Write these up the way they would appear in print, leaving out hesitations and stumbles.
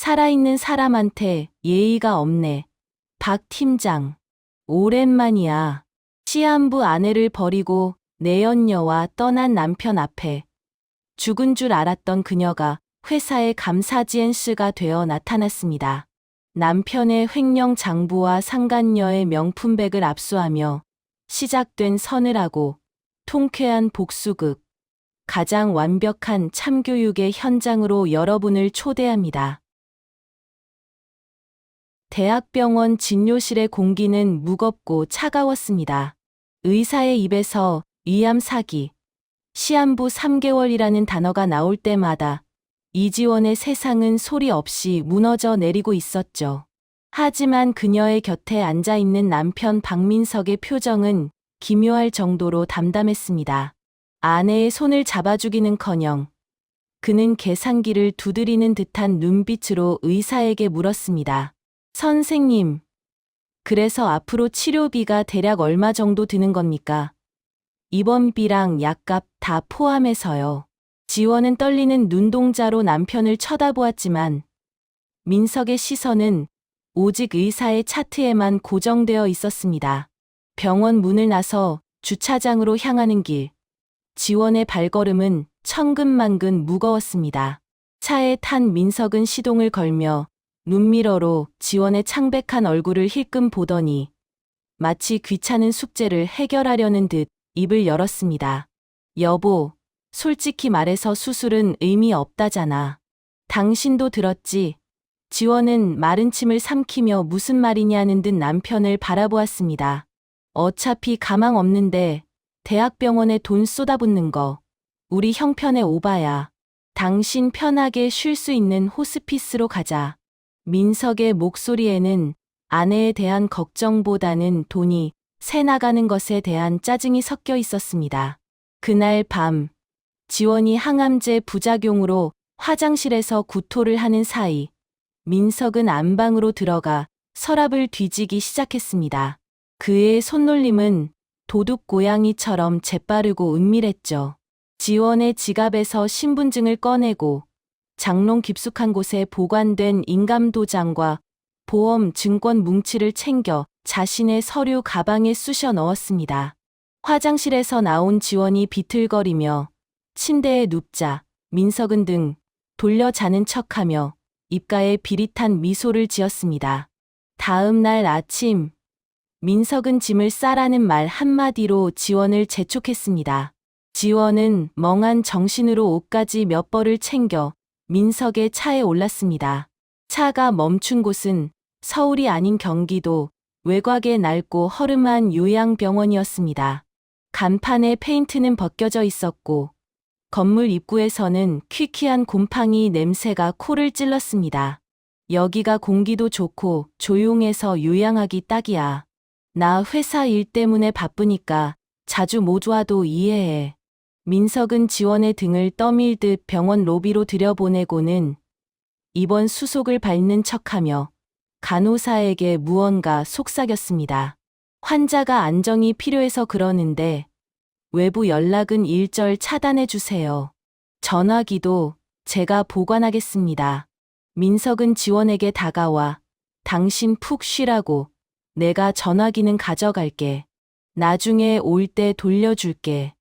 살아있는 사람한테 예의가 없네. 박 팀장. 오랜만이야. 시한부 아내를 버리고 내연녀와 떠난 남편 앞에 죽은 줄 알았던 그녀가 회사의 감사지엔스가 되어 나타났습니다. 남편의 횡령 장부와 상간녀의 명품백을 압수하며 시작된 서늘하고 통쾌한 복수극. 가장 완벽한 참교육의 현장으로 여러분을 초대합니다. 대학병원 진료실의 공기는 무겁고 차가웠습니다. 의사의 입에서 위암 사기, 시한부 3개월이라는 단어가 나올 때마다 이지원의 세상은 소리 없이 무너져 내리고 있었죠. 하지만 그녀의 곁에 앉아있는 남편 박민석의 표정은 기묘할 정도로 담담했습니다. 아내의 손을 잡아주기는커녕 그는 계산기를 두드리는 듯한 눈빛으로 의사에게 물었습니다. 선생님, 그래서 앞으로 치료비가 대략 얼마 정도 드는 겁니까? 입원비랑 약값 다 포함해서요. 지원은 떨리는 눈동자로 남편을 쳐다보았지만 민석의 시선은 오직 의사의 차트에만 고정되어 있었습니다. 병원 문을 나서 주차장으로 향하는 길. 지원의 발걸음은 천근만근 무거웠습니다. 차에 탄 민석은 시동을 걸며 룸미러로 지원의 창백한 얼굴을 힐끔 보더니 마치 귀찮은 숙제를 해결하려는 듯 입을 열었습니다. 여보, 솔직히 말해서 수술은 의미 없다잖아. 당신도 들었지? 지원은 마른 침을 삼키며 무슨 말이냐는 듯 남편을 바라보았습니다. 어차피 가망 없는데 대학병원에 돈 쏟아붓는 거 우리 형편에 오바야. 당신 편하게 쉴 수 있는 호스피스로 가자. 민석의 목소리에는 아내에 대한 걱정보다는 돈이 새 나가는 것에 대한 짜증이 섞여 있었습니다. 그날 밤, 지원이 항암제 부작용으로 화장실에서 구토를 하는 사이, 민석은 안방으로 들어가 서랍을 뒤지기 시작했습니다. 그의 손놀림은 도둑 고양이처럼 재빠르고 은밀했죠. 지원의 지갑에서 신분증을 꺼내고 장롱 깊숙한 곳에 보관된 인감도장과 보험 증권 뭉치를 챙겨 자신의 서류 가방에 쑤셔 넣었습니다. 화장실에서 나온 지원이 비틀거리며 침대에 눕자 민석은 등 돌려 자는 척하며 입가에 비릿한 미소를 지었습니다. 다음 날 아침, 민석은 짐을 싸라는 말 한마디로 지원을 재촉했습니다. 지원은 멍한 정신으로 옷까지 몇 벌을 챙겨 민석의 차에 올랐습니다. 차가 멈춘 곳은 서울이 아닌 경기도 외곽의 낡고 허름한 요양병원이었습니다. 간판의 페인트는 벗겨져 있었고 건물 입구에서는 퀴퀴한 곰팡이 냄새가 코를 찔렀습니다. 여기가 공기도 좋고 조용해서 요양하기 딱이야. 나 회사 일 때문에 바쁘니까 자주 못 와도 이해해. 민석은 지원의 등을 떠밀듯 병원 로비로 들여보내고는 입원 수속을 밟는 척하며 간호사에게 무언가 속삭였습니다. 환자가 안정이 필요해서 그러는데 외부 연락은 일절 차단해 주세요. 전화기도 제가 보관하겠습니다. 민석은 지원에게 다가와 당신 푹 쉬라고 내가 전화기는 가져갈게. 나중에 올 때 돌려줄게.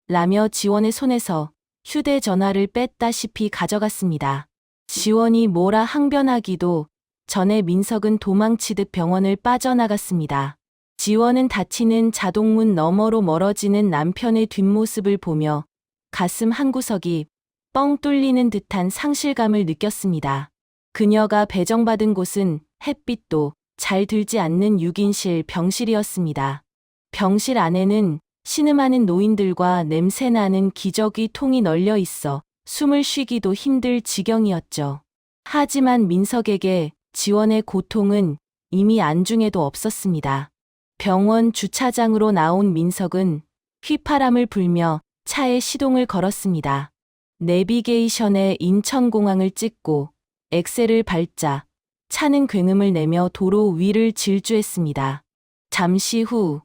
라며 지원의 손에서 휴대전화를 뺐다시피 가져갔습니다. 지원이 뭐라 항변하기도 전에 민석은 도망치듯 병원을 빠져나갔습니다. 지원은 닫히는 자동문 너머로 멀어지는 남편의 뒷모습을 보며 가슴 한구석이 뻥 뚫리는 듯한 상실감을 느꼈습니다. 그녀가 배정받은 곳은 햇빛도 잘 들지 않는 6인실 병실이었습니다. 병실 안에는 신음하는 노인들과 냄새나는 기저귀 통이 널려 있어 숨을 쉬기도 힘들 지경이었죠. 하지만 민석에게 지원의 고통은 이미 안중에도 없었습니다. 병원 주차장으로 나온 민석은 휘파람을 불며 차에 시동을 걸었습니다. 내비게이션에 인천공항을 찍고 엑셀을 밟자 차는 굉음을 내며 도로 위를 질주했습니다. 잠시 후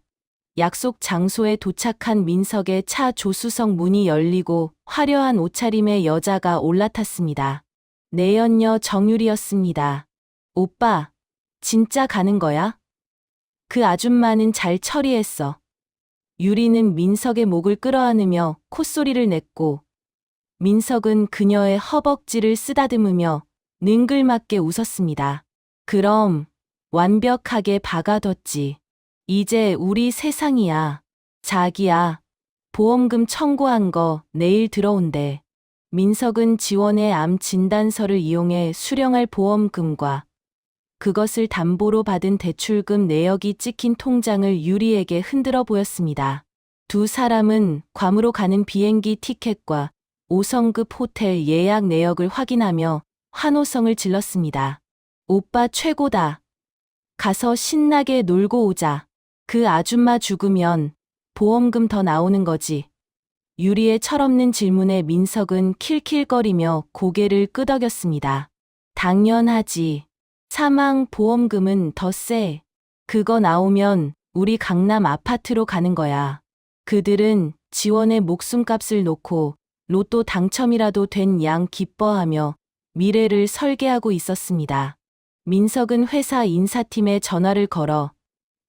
약속 장소에 도착한 민석의 차 조수석 문이 열리고 화려한 옷차림의 여자가 올라탔습니다. 내연녀 정유리였습니다. 오빠, 진짜 가는 거야? 그 아줌마는 잘 처리했어. 유리는 민석의 목을 끌어안으며 콧소리를 냈고 민석은 그녀의 허벅지를 쓰다듬으며 능글맞게 웃었습니다. 그럼 완벽하게 박아뒀지. 이제 우리 세상이야. 자기야, 보험금 청구한 거 내일 들어온대. 민석은 지원의 암 진단서를 이용해 수령할 보험금과 그것을 담보로 받은 대출금 내역이 찍힌 통장을 유리에게 흔들어 보였습니다. 두 사람은 괌으로 가는 비행기 티켓과 5성급 호텔 예약 내역을 확인하며 환호성을 질렀습니다. 오빠 최고다. 가서 신나게 놀고 오자. 그 아줌마 죽으면 보험금 더 나오는 거지. 유리의 철없는 질문에 민석은 킬킬거리며 고개를 끄덕였습니다. 당연하지. 사망 보험금은 더 세. 그거 나오면 우리 강남 아파트로 가는 거야. 그들은 지원의 목숨값을 놓고 로또 당첨이라도 된 양 기뻐하며 미래를 설계하고 있었습니다. 민석은 회사 인사팀에 전화를 걸어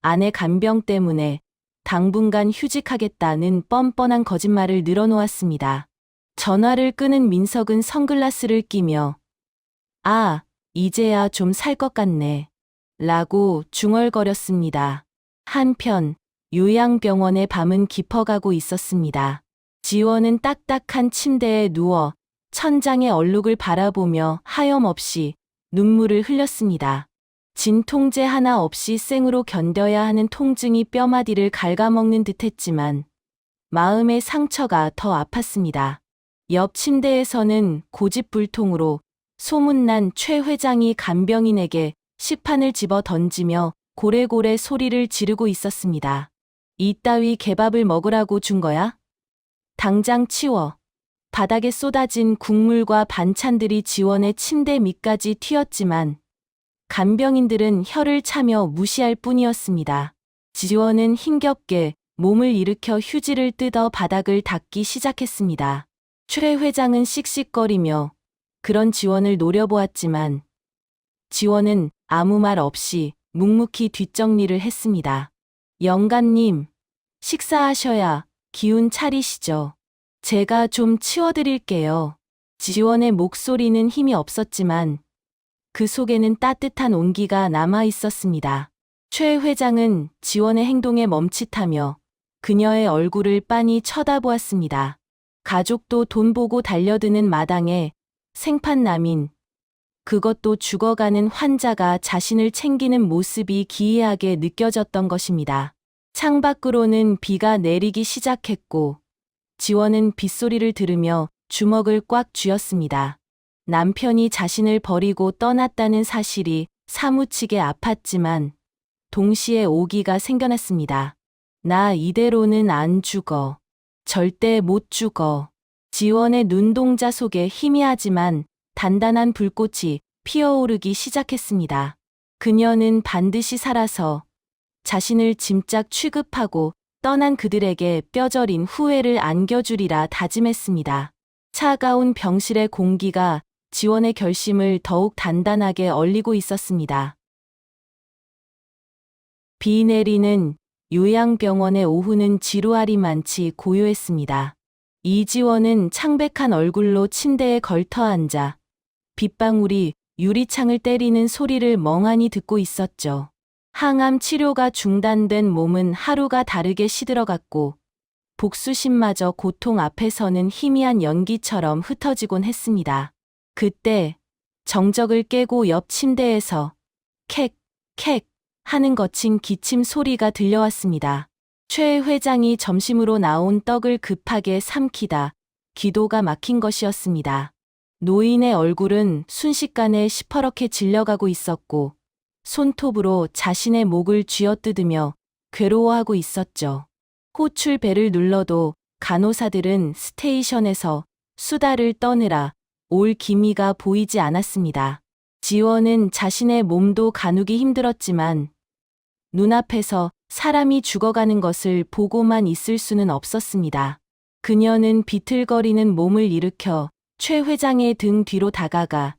아내 간병 때문에 당분간 휴직하겠다는 뻔뻔한 거짓말을 늘어놓았습니다. 전화를 끄는 민석은 선글라스를 끼며 아, 이제야 좀 살 것 같네. 라고 중얼거렸습니다. 한편 요양병원의 밤은 깊어가고 있었습니다. 지원은 딱딱한 침대에 누워 천장의 얼룩을 바라보며 하염없이 눈물을 흘렸습니다. 진통제 하나 없이 생으로 견뎌야 하는 통증이 뼈마디를 갉아먹는 듯했지만 마음의 상처가 더 아팠습니다. 옆 침대에서는 고집불통으로 소문난 최 회장이 간병인에게 식판을 집어 던지며 고래고래 소리를 지르고 있었습니다. 이따위 개밥을 먹으라고 준 거야? 당장 치워. 바닥에 쏟아진 국물과 반찬들이 지원의 침대 밑까지 튀었지만 간병인들은 혀를 차며 무시할 뿐이었습니다. 지원은 힘겹게 몸을 일으켜 휴지를 뜯어 바닥을 닦기 시작했습니다. 최 회장은 씩씩거리며 그런 지원을 노려보았지만 지원은 아무 말 없이 묵묵히 뒷정리를 했습니다. 영감님, 식사하셔야 기운 차리시죠. 제가 좀 치워드릴게요. 지원의 목소리는 힘이 없었지만 그 속에는 따뜻한 온기가 남아 있었습니다. 최 회장은 지원의 행동에 멈칫하며 그녀의 얼굴을 빤히 쳐다보았습니다. 가족도 돈 보고 달려드는 마당에 생판남인, 그것도 죽어가는 환자가 자신을 챙기는 모습이 기이하게 느껴졌던 것입니다. 창밖으로는 비가 내리기 시작했고 지원은 빗소리를 들으며 주먹을 꽉 쥐었습니다. 남편이 자신을 버리고 떠났다는 사실이 사무치게 아팠지만 동시에 오기가 생겨났습니다. 나 이대로는 안 죽어. 절대 못 죽어. 지원의 눈동자 속에 희미하지만 단단한 불꽃이 피어오르기 시작했습니다. 그녀는 반드시 살아서 자신을 짐짝 취급하고 떠난 그들에게 뼈저린 후회를 안겨주리라 다짐했습니다. 차가운 병실의 공기가 지원의 결심을 더욱 단단하게 얼리고 있었습니다. 비 내리는 요양병원의 오후는 지루하리만치 고요했습니다. 이지원은 창백한 얼굴로 침대에 걸터앉아 빗방울이 유리창을 때리는 소리를 멍하니 듣고 있었죠. 항암 치료가 중단된 몸은 하루가 다르게 시들어갔고 복수심마저 고통 앞에서는 희미한 연기처럼 흩어지곤 했습니다. 그때 정적을 깨고 옆 침대에서 캑, 캑 하는 거친 기침 소리가 들려왔습니다. 최 회장이 점심으로 나온 떡을 급하게 삼키다 기도가 막힌 것이었습니다. 노인의 얼굴은 순식간에 시퍼렇게 질려가고 있었고 손톱으로 자신의 목을 쥐어뜯으며 괴로워하고 있었죠. 호출벨을 눌러도 간호사들은 스테이션에서 수다를 떠느라 올 기미가 보이지 않았습니다. 지원은 자신의 몸도 가누기 힘들었지만 눈앞에서 사람이 죽어가는 것을 보고만 있을 수는 없었습니다. 그녀는 비틀거리는 몸을 일으켜 최 회장의 등 뒤로 다가가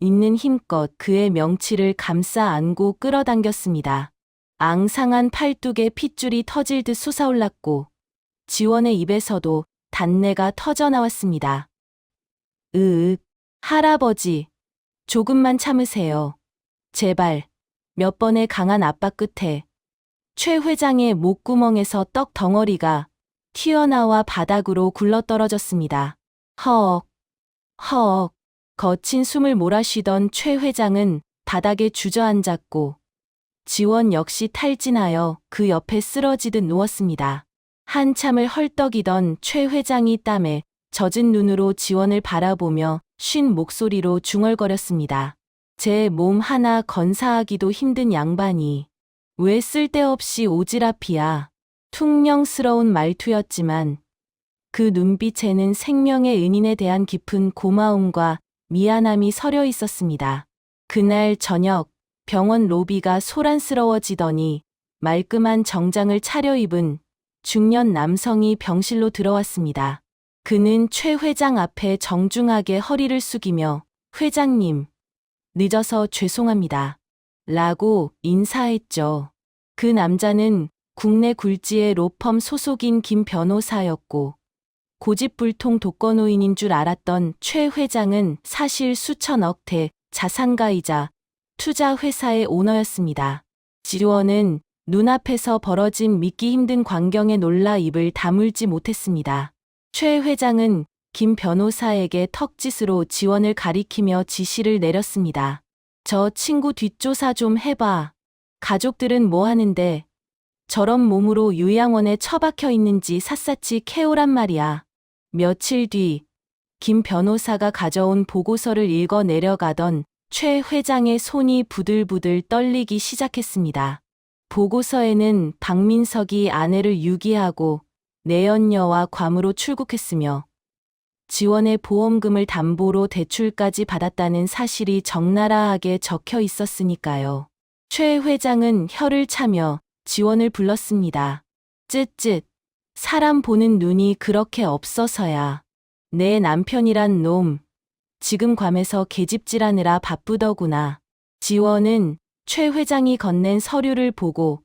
있는 힘껏 그의 명치를 감싸 안고 끌어당겼습니다. 앙상한 팔뚝에 핏줄이 터질 듯 솟아올랐고 지원의 입에서도 단내가 터져나왔습니다. 으윽, 할아버지, 조금만 참으세요. 제발. 몇 번의 강한 압박 끝에 최 회장의 목구멍에서 떡 덩어리가 튀어나와 바닥으로 굴러떨어졌습니다. 허억, 허억. 거친 숨을 몰아쉬던 최 회장은 바닥에 주저앉았고 지원 역시 탈진하여 그 옆에 쓰러지듯 누웠습니다. 한참을 헐떡이던 최 회장이 땀에 젖은 눈으로 지원을 바라보며 쉰 목소리로 중얼거렸습니다. 제 몸 하나 건사하기도 힘든 양반이 왜 쓸데없이 오지랖이야. 퉁명스러운 말투였지만 그 눈빛에는 생명의 은인에 대한 깊은 고마움과 미안함이 서려 있었습니다. 그날 저녁 병원 로비가 소란스러워지더니 말끔한 정장을 차려입은 중년 남성이 병실로 들어왔습니다. 그는 최 회장 앞에 정중하게 허리를 숙이며 회장님, 늦어서 죄송합니다. 라고 인사했죠. 그 남자는 국내 굴지의 로펌 소속인 김 변호사였고 고집불통 독거노인인 줄 알았던 최 회장은 사실 수천억대 자산가이자 투자 회사의 오너였습니다. 지원은 눈앞에서 벌어진 믿기 힘든 광경에 놀라 입을 다물지 못했습니다. 최 회장은 김 변호사에게 턱짓으로 지원을 가리키며 지시를 내렸습니다. 저 친구 뒷조사 좀 해봐. 가족들은 뭐 하는데 저런 몸으로 요양원에 처박혀 있는지 샅샅이 캐오란 말이야. 며칠 뒤 김 변호사가 가져온 보고서를 읽어 내려가던 최 회장의 손이 부들부들 떨리기 시작했습니다. 보고서에는 박민석이 아내를 유기하고 내연녀와 괌으로 출국했으며 지원의 보험금을 담보로 대출까지 받았다는 사실이 적나라하게 적혀 있었으니까요. 최 회장은 혀를 차며 지원을 불렀습니다. 쯧쯧, 사람 보는 눈이 그렇게 없어서야. 내 남편이란 놈, 지금 괌에서 계집질하느라 바쁘더구나. 지원은 최 회장이 건넨 서류를 보고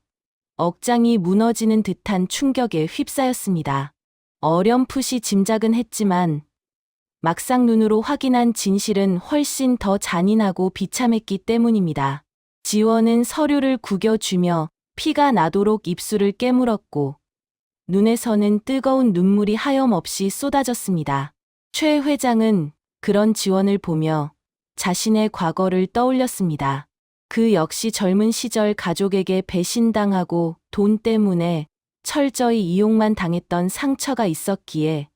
억장이 무너지는 듯한 충격에 휩싸였습니다. 어렴풋이 짐작은 했지만 막상 눈으로 확인한 진실은 훨씬 더 잔인하고 비참했기 때문입니다. 지원은 서류를 구겨주며 피가 나도록 입술을 깨물었고 눈에서는 뜨거운 눈물이 하염없이 쏟아졌습니다. 최 회장은 그런 지원을 보며 자신의 과거를 떠올렸습니다. 그 역시 젊은 시절 가족에게 배신당하고 돈 때문에 철저히 이용만 당했던 상처가 있었기에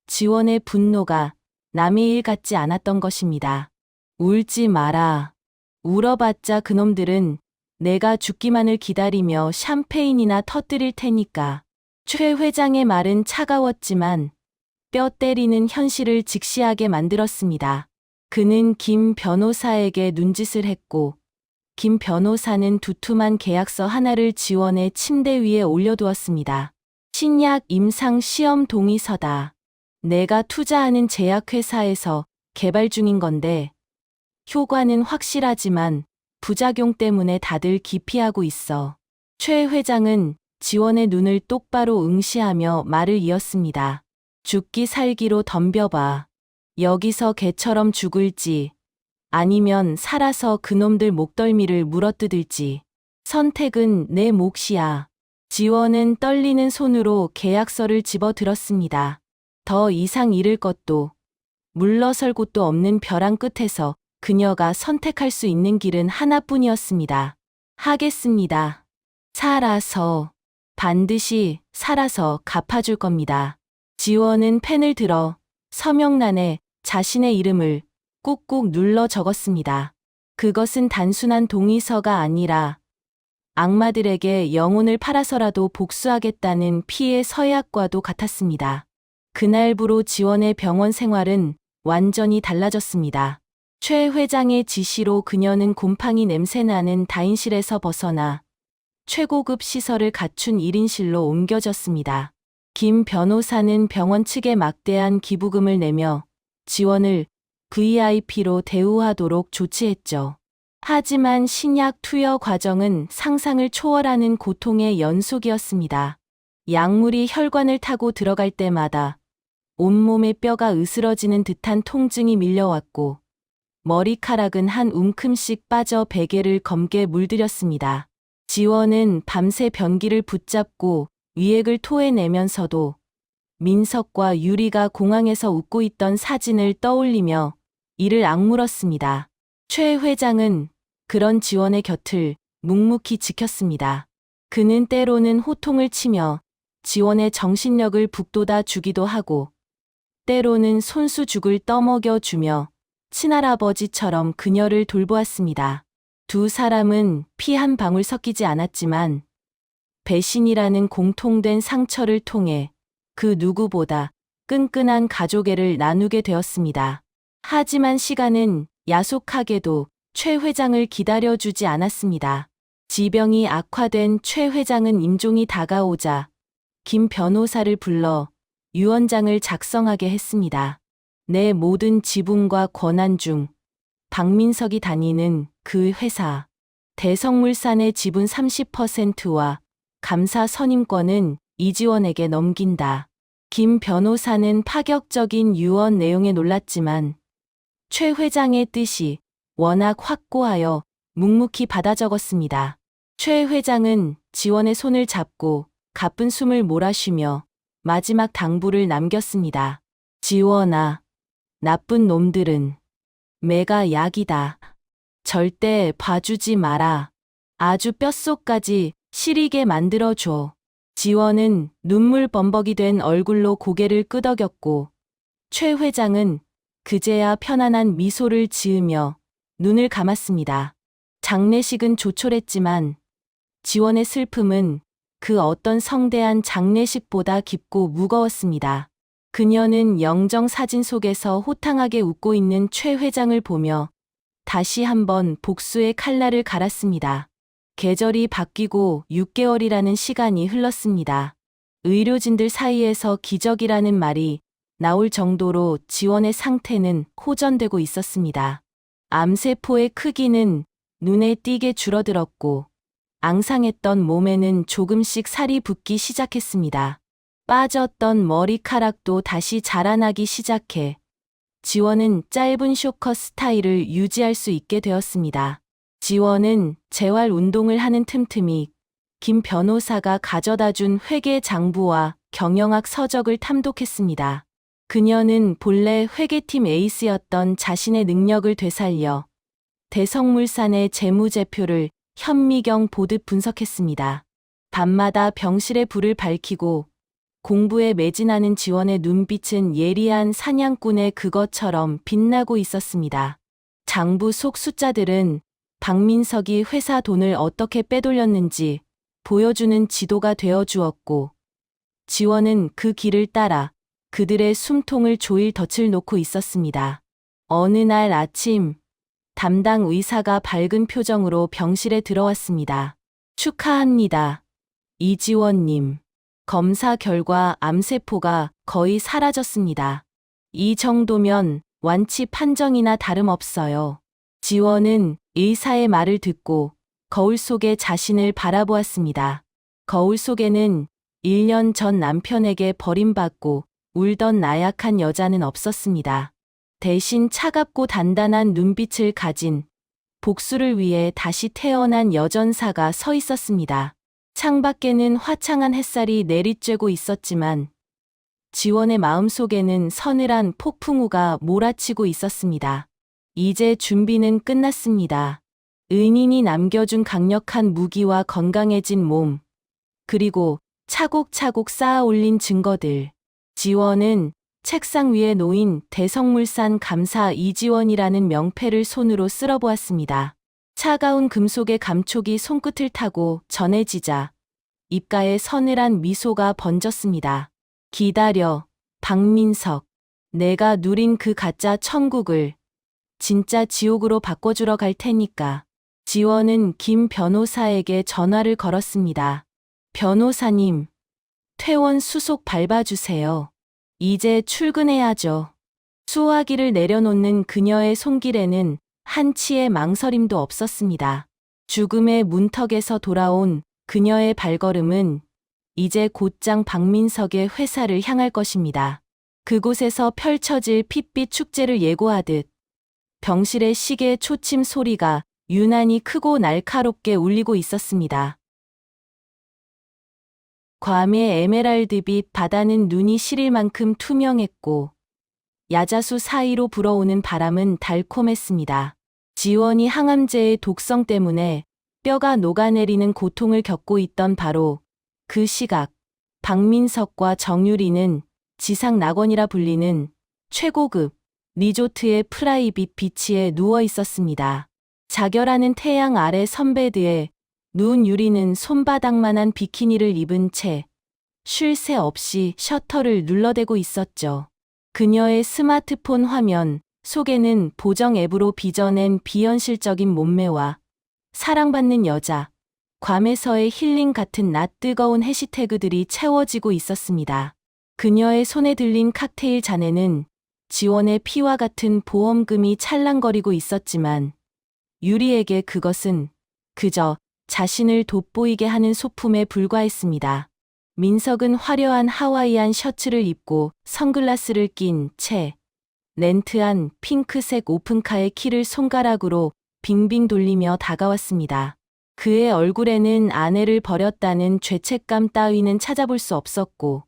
지원의 분노가 남의 일 같지 않았던 것입니다. 울지 마라. 울어봤자 그놈들은 내가 죽기만을 기다리며 샴페인이나 터뜨릴 테니까. 최 회장의 말은 차가웠지만 뼈 때리는 현실을 직시하게 만들었습니다. 그는 김 변호사에게 눈짓을 했고 김 변호사는 두툼한 계약서 하나를 지원의 침대 위에 올려두었습니다. 신약 임상 시험 동의서다. 내가 투자하는 제약회사에서 개발 중인 건데 효과는 확실하지만 부작용 때문에 다들 기피하고 있어. 최 회장은 지원의 눈을 똑바로 응시하며 말을 이었습니다. 죽기 살기로 덤벼봐. 여기서 개처럼 죽을지 아니면 살아서 그놈들 목덜미를 물어뜯을지. 선택은 내 몫이야. 지원은 떨리는 손으로 계약서를 집어들었습니다. 더 이상 잃을 것도 물러설 곳도 없는 벼랑 끝에서 그녀가 선택할 수 있는 길은 하나뿐이었습니다. 하겠습니다. 살아서, 반드시 살아서 갚아줄 겁니다. 지원은 펜을 들어 서명란에 자신의 이름을 꾹꾹 눌러 적었습니다. 그것은 단순한 동의서가 아니라 악마들에게 영혼을 팔아서라도 복수하겠다는 피의 서약과도 같았습니다. 그날부로 지원의 병원 생활은 완전히 달라졌습니다. 최 회장의 지시로 그녀는 곰팡이 냄새나는 다인실에서 벗어나 최고급 시설을 갖춘 1인실로 옮겨졌습니다. 김 변호사는 병원 측에 막대한 기부금을 내며 지원을 VIP로 대우하도록 조치했죠. 하지만 신약 투여 과정은 상상을 초월하는 고통의 연속이었습니다. 약물이 혈관을 타고 들어갈 때마다 온몸의 뼈가 으스러지는 듯한 통증이 밀려왔고 머리카락은 한 움큼씩 빠져 베개를 검게 물들였습니다. 지원은 밤새 변기를 붙잡고 위액을 토해내면서도 민석과 유리가 공항에서 웃고 있던 사진을 떠올리며 이를 악물었습니다. 최 회장은 그런 지원의 곁을 묵묵히 지켰습니다. 그는 때로는 호통을 치며 지원의 정신력을 북돋아 주기도 하고 때로는 손수죽을 떠먹여 주며 친할아버지처럼 그녀를 돌보았습니다. 두 사람은 피 한 방울 섞이지 않았지만 배신이라는 공통된 상처를 통해 그 누구보다 끈끈한 가족애를 나누게 되었습니다. 하지만 시간은 야속하게도 최 회장을 기다려주지 않았습니다. 지병이 악화된 최 회장은 임종이 다가오자 김 변호사를 불러 유언장을 작성하게 했습니다. 내 모든 지분과 권한 중 박민석이 다니는 그 회사 대성물산의 지분 30%와 감사 선임권은 이지원에게 넘긴다. 김 변호사는 파격적인 유언 내용에 놀랐지만 최 회장의 뜻이 워낙 확고하여 묵묵히 받아 적었습니다. 최 회장은 지원의 손을 잡고 가쁜 숨을 몰아쉬며 마지막 당부를 남겼습니다. 지원아, 나쁜 놈들은 매가 약이다. 절대 봐주지 마라. 아주 뼛속까지 시리게 만들어줘. 지원은 눈물 범벅이 된 얼굴로 고개를 끄덕였고 최 회장은 그제야 편안한 미소를 지으며 눈을 감았습니다. 장례식은 조촐했지만 지원의 슬픔은 그 어떤 성대한 장례식보다 깊고 무거웠습니다. 그녀는 영정 사진 속에서 호탕하게 웃고 있는 최 회장을 보며 다시 한번 복수의 칼날을 갈았습니다. 계절이 바뀌고 6개월이라는 시간이 흘렀습니다. 의료진들 사이에서 기적이라는 말이 나올 정도로 지원의 상태는 호전되고 있었습니다. 암세포의 크기는 눈에 띄게 줄어들었고 앙상했던 몸에는 조금씩 살이 붙기 시작했습니다. 빠졌던 머리카락도 다시 자라나기 시작해 지원은 짧은 쇼컷 스타일을 유지할 수 있게 되었습니다. 지원은 재활 운동을 하는 틈틈이 김 변호사가 가져다 준 회계 장부와 경영학 서적을 탐독했습니다. 그녀는 본래 회계팀 에이스였던 자신의 능력을 되살려 대성물산의 재무제표를 현미경 보듯 분석했습니다. 밤마다 병실의 불을 밝히고 공부에 매진하는 지원의 눈빛은 예리한 사냥꾼의 그것처럼 빛나고 있었습니다. 장부 속 숫자들은 박민석이 회사 돈을 어떻게 빼돌렸는지 보여주는 지도가 되어 주었고 지원은 그 길을 따라 그들의 숨통을 조일 덫을 놓고 있었습니다. 어느 날 아침 담당 의사가 밝은 표정으로 병실에 들어왔습니다. 축하합니다. 이지원님. 검사 결과 암세포가 거의 사라졌습니다. 이 정도면 완치 판정이나 다름없어요. 지원은 의사의 말을 듣고 거울 속에 자신을 바라보았습니다. 거울 속에는 1년 전 남편에게 버림받고 울던 나약한 여자는 없었습니다. 대신 차갑고 단단한 눈빛을 가진 복수를 위해 다시 태어난 여전사가 서 있었습니다. 창밖에는 화창한 햇살이 내리쬐고 있었지만 지원의 마음속에는 서늘한 폭풍우가 몰아치고 있었습니다. 이제 준비는 끝났습니다. 은인이 남겨준 강력한 무기와 건강해진 몸, 그리고 차곡차곡 쌓아 올린 증거들. 지원은 책상 위에 놓인 대성물산 감사 이지원이라는 명패를 손으로 쓸어보았습니다. 차가운 금속의 감촉이 손끝을 타고 전해지자 입가에 서늘한 미소가 번졌습니다. 기다려, 박민석. 내가 누린 그 가짜 천국을 진짜 지옥으로 바꿔주러 갈 테니까. 지원은 김 변호사에게 전화를 걸었습니다. 변호사님, 퇴원 수속 밟아주세요. 이제 출근해야죠. 수화기를 내려놓는 그녀의 손길에는 한치의 망설임도 없었습니다. 죽음의 문턱에서 돌아온 그녀의 발걸음은 이제 곧장 박민석의 회사를 향할 것입니다. 그곳에서 펼쳐질 핏빛 축제를 예고하듯 병실의 시계 초침 소리가 유난히 크고 날카롭게 울리고 있었습니다. 괌의 에메랄드빛 바다는 눈이 시릴 만큼 투명했고 야자수 사이로 불어오는 바람은 달콤했습니다. 지원이 항암제의 독성 때문에 뼈가 녹아내리는 고통을 겪고 있던 바로 그 시각, 박민석과 정유리는 지상 낙원이라 불리는 최고급 리조트의 프라이빗 비치에 누워 있었습니다. 자결하는 태양 아래 선베드에 누운 유리는 손바닥만한 비키니를 입은 채 쉴 새 없이 셔터를 눌러대고 있었죠. 그녀의 스마트폰 화면 속에는 보정 앱으로 빚어낸 비현실적인 몸매와 사랑받는 여자, 괌에서의 힐링 같은 낯뜨거운 해시태그들이 채워지고 있었습니다. 그녀의 손에 들린 칵테일 잔에는 지원의 피와 같은 보험금이 찰랑거리고 있었지만 유리에게 그것은 그저 자신을 돋보이게 하는 소품에 불과했습니다. 민석은 화려한 하와이안 셔츠를 입고 선글라스를 낀 채 렌트한 핑크색 오픈카의 키를 손가락으로 빙빙 돌리며 다가왔습니다. 그의 얼굴에는 아내를 버렸다는 죄책감 따위는 찾아볼 수 없었고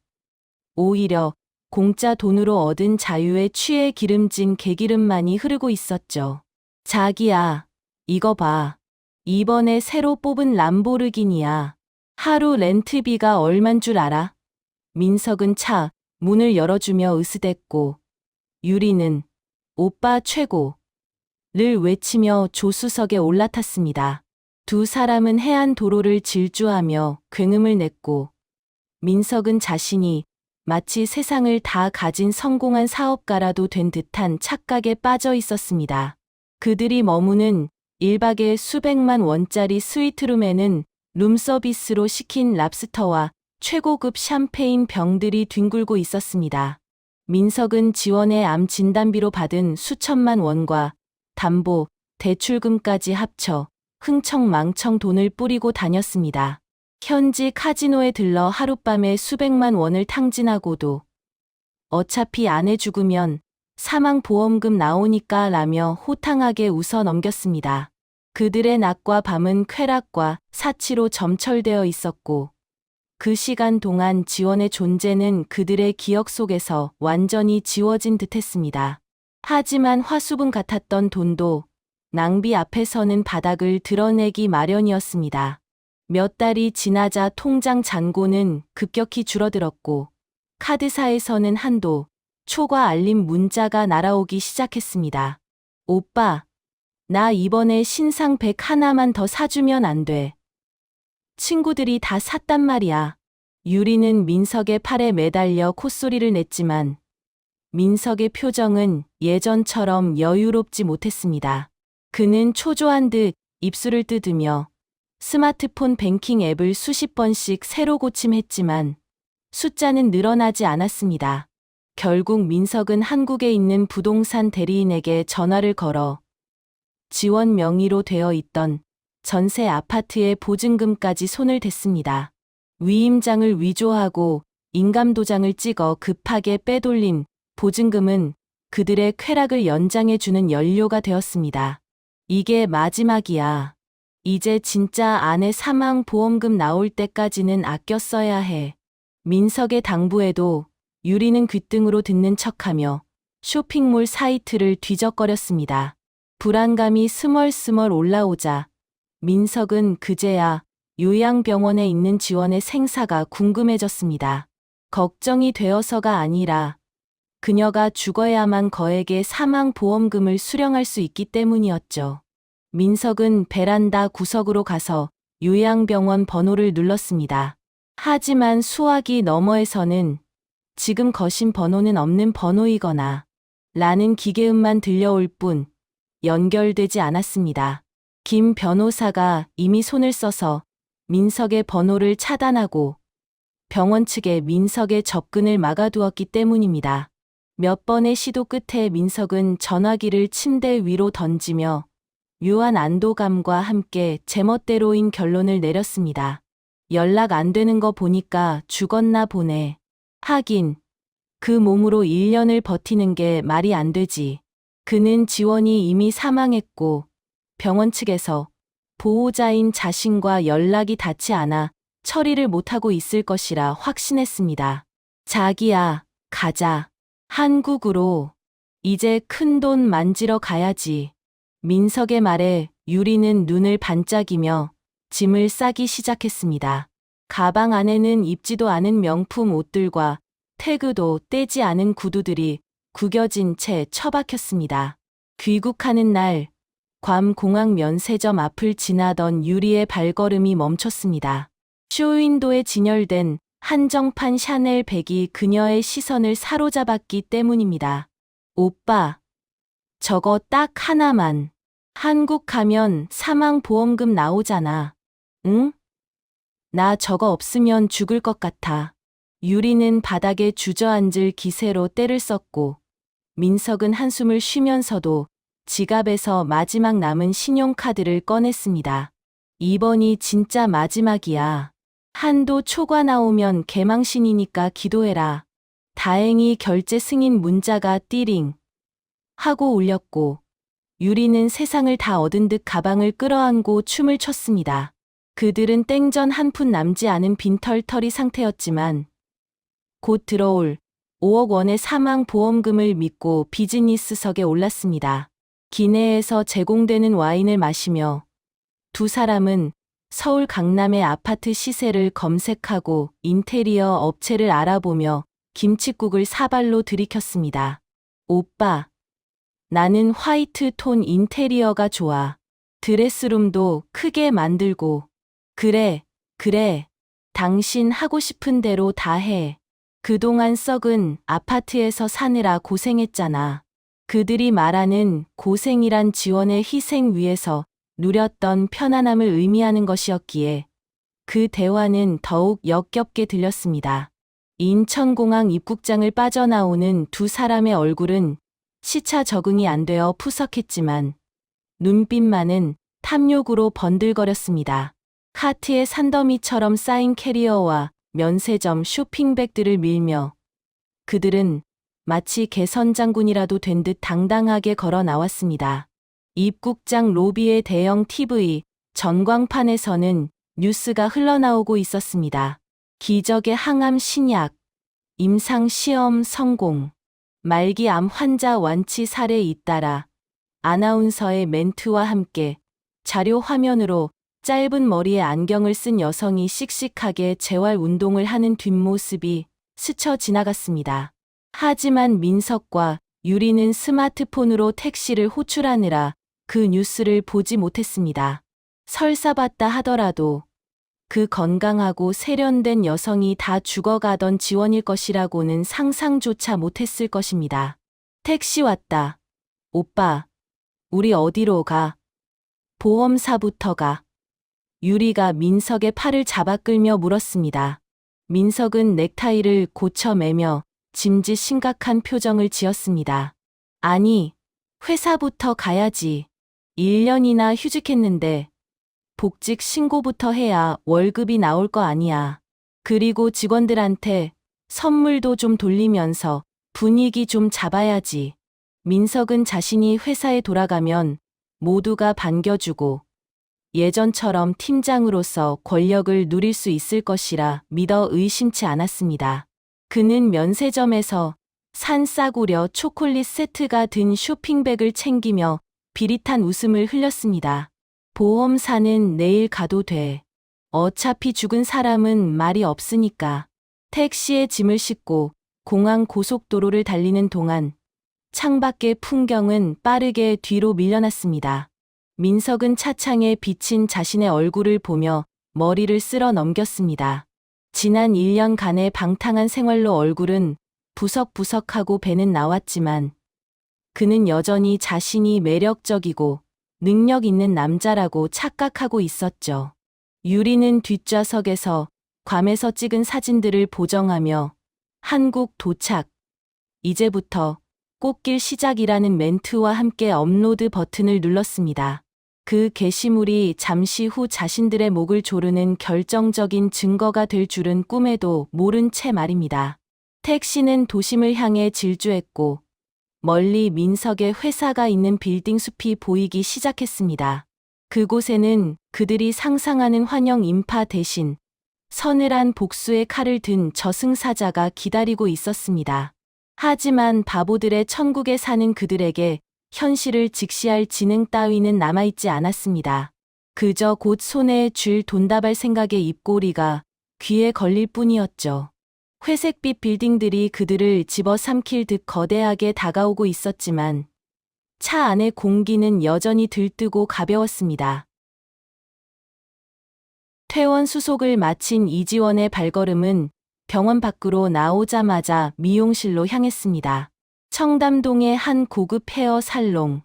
오히려 공짜 돈으로 얻은 자유에 취해 기름진 개기름만이 흐르고 있었죠. 자기야, 이거 봐. 이번에 새로 뽑은 람보르기니야. 하루 렌트비가 얼만 줄 알아? 민석은 차 문을 열어주며 으스댔고 유리는 오빠 최고를 외치며 조수석에 올라탔습니다. 두 사람은 해안 도로를 질주하며 굉음을 냈고 민석은 자신이 마치 세상을 다 가진 성공한 사업가라도 된 듯한 착각에 빠져 있었습니다. 그들이 머무는 1박에 수백만 원짜리 스위트룸에는 룸서비스로 시킨 랍스터와 최고급 샴페인 병들이 뒹굴고 있었습니다. 민석은 지원의 암 진단비로 받은 수천만 원과 담보, 대출금까지 합쳐 흥청망청 돈을 뿌리고 다녔습니다. 현지 카지노에 들러 하룻밤에 수백만 원을 탕진하고도 어차피 아내 죽으면 사망보험금 나오니까 라며 호탕하게 웃어 넘겼습니다. 그들의 낮과 밤은 쾌락과 사치로 점철되어 있었고 그 시간 동안 지원의 존재는 그들의 기억 속에서 완전히 지워진 듯했습니다. 하지만 화수분 같았던 돈도 낭비 앞에서는 바닥을 드러내기 마련이었습니다. 몇 달이 지나자 통장 잔고는 급격히 줄어들었고 카드사에서는 한도 초과 알림 문자가 날아오기 시작했습니다. 오빠, 나 이번에 신상 백 하나만 더 사주면 안 돼. 친구들이 다 샀단 말이야. 유리는 민석의 팔에 매달려 콧소리를 냈지만 민석의 표정은 예전처럼 여유롭지 못했습니다. 그는 초조한 듯 입술을 뜯으며 스마트폰 뱅킹 앱을 수십 번씩 새로 고침했지만 숫자는 늘어나지 않았습니다. 결국 민석은 한국에 있는 부동산 대리인에게 전화를 걸어 지원 명의로 되어 있던 전세 아파트의 보증금까지 손을 댔습니다. 위임장을 위조하고 인감도장을 찍어 급하게 빼돌린 보증금은 그들의 쾌락을 연장해주는 연료가 되었습니다. 이게 마지막이야. 이제 진짜 아내 사망 보험금 나올 때까지는 아껴 써야 해. 민석의 당부에도 유리는 귓등으로 듣는 척하며 쇼핑몰 사이트를 뒤적거렸습니다. 불안감이 스멀스멀 올라오자 민석은 그제야 요양병원에 있는 지원의 생사가 궁금해졌습니다. 걱정이 되어서가 아니라 그녀가 죽어야만 거액의 사망보험금을 수령할 수 있기 때문이었죠. 민석은 베란다 구석으로 가서 요양병원 번호를 눌렀습니다. 하지만 수화기 너머에서는 지금 거신 번호는 없는 번호이거나 라는 기계음만 들려올 뿐 연결되지 않았습니다. 김 변호사가 이미 손을 써서 민석의 번호를 차단하고 병원 측에 민석의 접근을 막아두었기 때문입니다. 몇 번의 시도 끝에 민석은 전화기를 침대 위로 던지며 묘한 안도감과 함께 제멋대로인 결론을 내렸습니다. 연락 안 되는 거 보니까 죽었나 보네. 하긴 그 몸으로 1년을 버티는 게 말이 안 되지. 그는 지원이 이미 사망했고 병원 측에서 보호자인 자신과 연락이 닿지 않아 처리를 못하고 있을 것이라 확신했습니다. 자기야, 가자. 한국으로. 이제 큰돈 만지러 가야지. 민석의 말에 유리는 눈을 반짝이며 짐을 싸기 시작했습니다. 가방 안에는 입지도 않은 명품 옷들과 태그도 떼지 않은 구두들이 구겨진 채 처박혔습니다. 귀국하는 날, 괌 공항 면세점 앞을 지나던 유리의 발걸음이 멈췄습니다. 쇼윈도에 진열된 한정판 샤넬 백이 그녀의 시선을 사로잡았기 때문입니다. 오빠, 저거 딱 하나만. 한국 가면 사망보험금 나오잖아. 응? 나 저거 없으면 죽을 것 같아. 유리는 바닥에 주저앉을 기세로 때를 썼고 민석은 한숨을 쉬면서도 지갑에서 마지막 남은 신용카드를 꺼냈습니다. 이번이 진짜 마지막이야. 한도 초과 나오면 개망신이니까 기도해라. 다행히 결제 승인 문자가 띠링 하고 울렸고 유리는 세상을 다 얻은 듯 가방을 끌어안고 춤을 췄습니다. 그들은 땡전 한 푼 남지 않은 빈털터리 상태였지만 곧 들어올 5억 원의 사망 보험금을 믿고 비즈니스석에 올랐습니다. 기내에서 제공되는 와인을 마시며 두 사람은 서울 강남의 아파트 시세를 검색하고 인테리어 업체를 알아보며 김칫국을 사발로 들이켰습니다. 오빠, 나는 화이트 톤 인테리어가 좋아. 드레스룸도 크게 만들고. 그래, 그래. 당신 하고 싶은 대로 다 해. 그동안 썩은 아파트에서 사느라 고생했잖아. 그들이 말하는 고생이란 지원의 희생 위에서 누렸던 편안함을 의미하는 것이었기에 그 대화는 더욱 역겹게 들렸습니다. 인천공항 입국장을 빠져나오는 두 사람의 얼굴은 시차 적응이 안 되어 푸석했지만 눈빛만은 탐욕으로 번들거렸습니다. 카트에 산더미처럼 쌓인 캐리어와 면세점 쇼핑백들을 밀며 그들은 마치 개선장군이라도 된 듯 당당하게 걸어 나왔습니다. 입국장 로비의 대형 TV 전광판에서는 뉴스가 흘러나오고 있었습니다. 기적의 항암 신약, 임상시험 성공, 말기 암 환자 완치 사례 잇따라 아나운서의 멘트와 함께 자료 화면으로 짧은 머리에 안경을 쓴 여성이 씩씩하게 재활 운동을 하는 뒷모습이 스쳐 지나갔습니다. 하지만 민석과 유리는 스마트폰으로 택시를 호출하느라 그 뉴스를 보지 못했습니다. 설사 봤다 하더라도 그 건강하고 세련된 여성이 다 죽어가던 지원일 것이라고는 상상조차 못했을 것입니다. 택시 왔다. 오빠, 우리 어디로 가? 보험사부터 가. 유리가 민석의 팔을 잡아 끌며 물었습니다. 민석은 넥타이를 고쳐 매며 짐짓 심각한 표정을 지었습니다. 아니, 회사부터 가야지. 1년이나 휴직했는데 복직 신고부터 해야 월급이 나올 거 아니야. 그리고 직원들한테 선물도 좀 돌리면서 분위기 좀 잡아야지. 민석은 자신이 회사에 돌아가면 모두가 반겨주고 예전처럼 팀장으로서 권력을 누릴 수 있을 것이라 믿어 의심치 않았습니다. 그는 면세점에서 산 싸구려 초콜릿 세트가 든 쇼핑백을 챙기며 비릿한 웃음을 흘렸습니다. 보험사는 내일 가도 돼. 어차피 죽은 사람은 말이 없으니까. 택시에 짐을 싣고 공항 고속도로를 달리는 동안 창밖의 풍경은 빠르게 뒤로 밀려났습니다. 민석은 차창에 비친 자신의 얼굴을 보며 머리를 쓸어 넘겼습니다. 지난 1년간의 방탕한 생활로 얼굴은 부석부석하고 배는 나왔지만 그는 여전히 자신이 매력적이고 능력 있는 남자라고 착각하고 있었죠. 유리는 뒷좌석에서 괌에서 찍은 사진들을 보정하며 한국 도착, 이제부터 꽃길 시작이라는 멘트와 함께 업로드 버튼을 눌렀습니다. 그 게시물이 잠시 후 자신들의 목을 조르는 결정적인 증거가 될 줄은 꿈에도 모른 채 말입니다. 택시는 도심을 향해 질주했고 멀리 민석의 회사가 있는 빌딩 숲이 보이기 시작했습니다. 그곳에는 그들이 상상하는 환영 인파 대신 서늘한 복수의 칼을 든 저승사자가 기다리고 있었습니다. 하지만 바보들의 천국에 사는 그들에게 현실을 직시할 지능 따위는 남아있지 않았습니다. 그저 곧 손에 쥘 돈다발 생각의 입꼬리가 귀에 걸릴 뿐이었죠. 회색빛 빌딩들이 그들을 집어삼킬 듯 거대하게 다가오고 있었지만 차 안의 공기는 여전히 들뜨고 가벼웠습니다. 퇴원 수속을 마친 이지원의 발걸음은 병원 밖으로 나오자마자 미용실로 향했습니다. 청담동의 한 고급 헤어 살롱.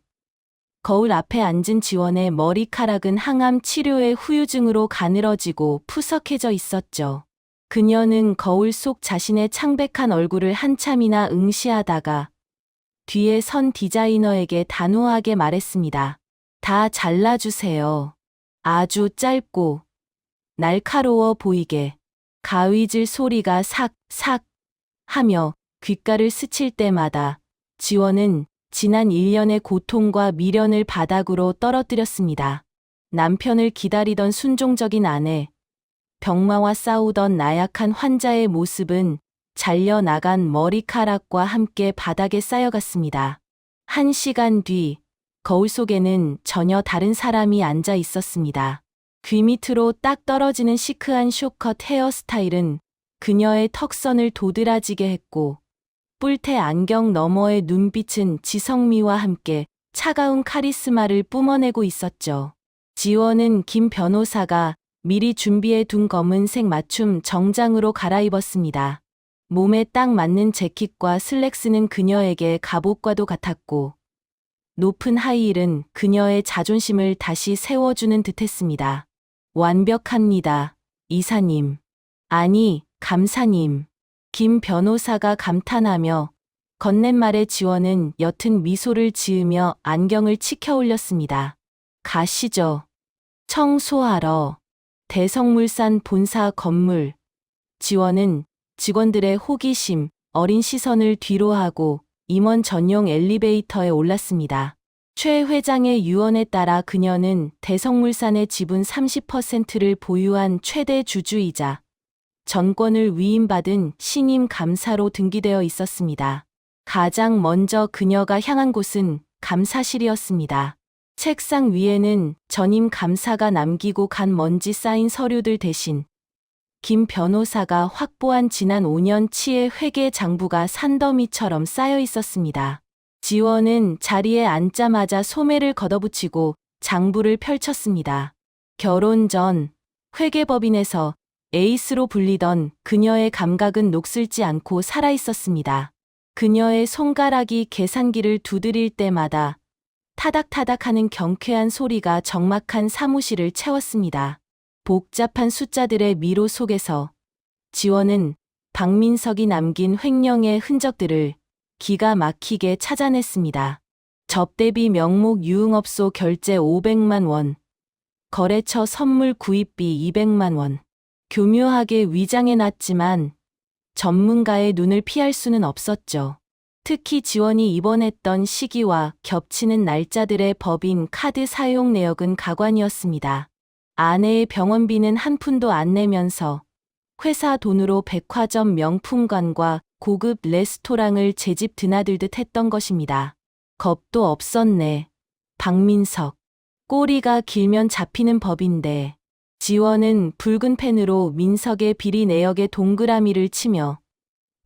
거울 앞에 앉은 지원의 머리카락은 항암 치료의 후유증으로 가늘어지고 푸석해져 있었죠. 그녀는 거울 속 자신의 창백한 얼굴을 한참이나 응시하다가 뒤에 선 디자이너에게 단호하게 말했습니다. 다 잘라주세요. 아주 짧고 날카로워 보이게. 가위질 소리가 삭삭 하며 귓가를 스칠 때마다 지원은 지난 1년의 고통과 미련을 바닥으로 떨어뜨렸습니다. 남편을 기다리던 순종적인 아내, 병마와 싸우던 나약한 환자의 모습은 잘려나간 머리카락과 함께 바닥에 쌓여갔습니다. 1시간 뒤, 거울 속에는 전혀 다른 사람이 앉아 있었습니다. 귀 밑으로 딱 떨어지는 시크한 숏컷 헤어스타일은 그녀의 턱선을 도드라지게 했고 뿔테 안경 너머의 눈빛은 지성미와 함께 차가운 카리스마를 뿜어내고 있었죠. 지원은 김 변호사가 미리 준비해 둔 검은색 맞춤 정장으로 갈아입었습니다. 몸에 딱 맞는 재킷과 슬랙스는 그녀에게 갑옷과도 같았고 높은 하이힐은 그녀의 자존심을 다시 세워주는 듯했습니다. 완벽합니다, 이사님. 아니, 감사님. 김 변호사가 감탄하며 건넨 말에 지원은 옅은 미소를 지으며 안경을 치켜 올렸습니다. 가시죠. 청소하러. 대성물산 본사 건물. 지원은 직원들의 호기심, 어린 시선을 뒤로하고 임원 전용 엘리베이터에 올랐습니다. 최 회장의 유언에 따라 그녀는 대성물산의 지분 30%를 보유한 최대 주주이자 전권을 위임받은 신임 감사로 등기되어 있었습니다. 가장 먼저 그녀가 향한 곳은 감사실이었습니다. 책상 위에는 전임 감사가 남기고 간 먼지 쌓인 서류들 대신 김 변호사가 확보한 지난 5년치의 회계 장부가 산더미처럼 쌓여 있었습니다. 지원은 자리에 앉자마자 소매를 걷어붙이고 장부를 펼쳤습니다. 결혼 전 회계법인에서 에이스로 불리던 그녀의 감각은 녹슬지 않고 살아있었습니다. 그녀의 손가락이 계산기를 두드릴 때마다 타닥타닥하는 경쾌한 소리가 적막한 사무실을 채웠습니다. 복잡한 숫자들의 미로 속에서 지원은 박민석이 남긴 횡령의 흔적들을 기가 막히게 찾아냈습니다. 접대비 명목 유흥업소 결제 500만 원, 거래처 선물 구입비 200만 원. 교묘하게 위장해놨지만 전문가의 눈을 피할 수는 없었죠. 특히 지원이 입원했던 시기와 겹치는 날짜들의 법인 카드 사용 내역은 가관이었습니다. 아내의 병원비는 한 푼도 안 내면서 회사 돈으로 백화점 명품관과 고급 레스토랑을 제 집 드나들듯 했던 것입니다. 겁도 없었네. 박민석. 꼬리가 길면 잡히는 법인데. 지원은 붉은 펜으로 민석의 비리 내역에 동그라미를 치며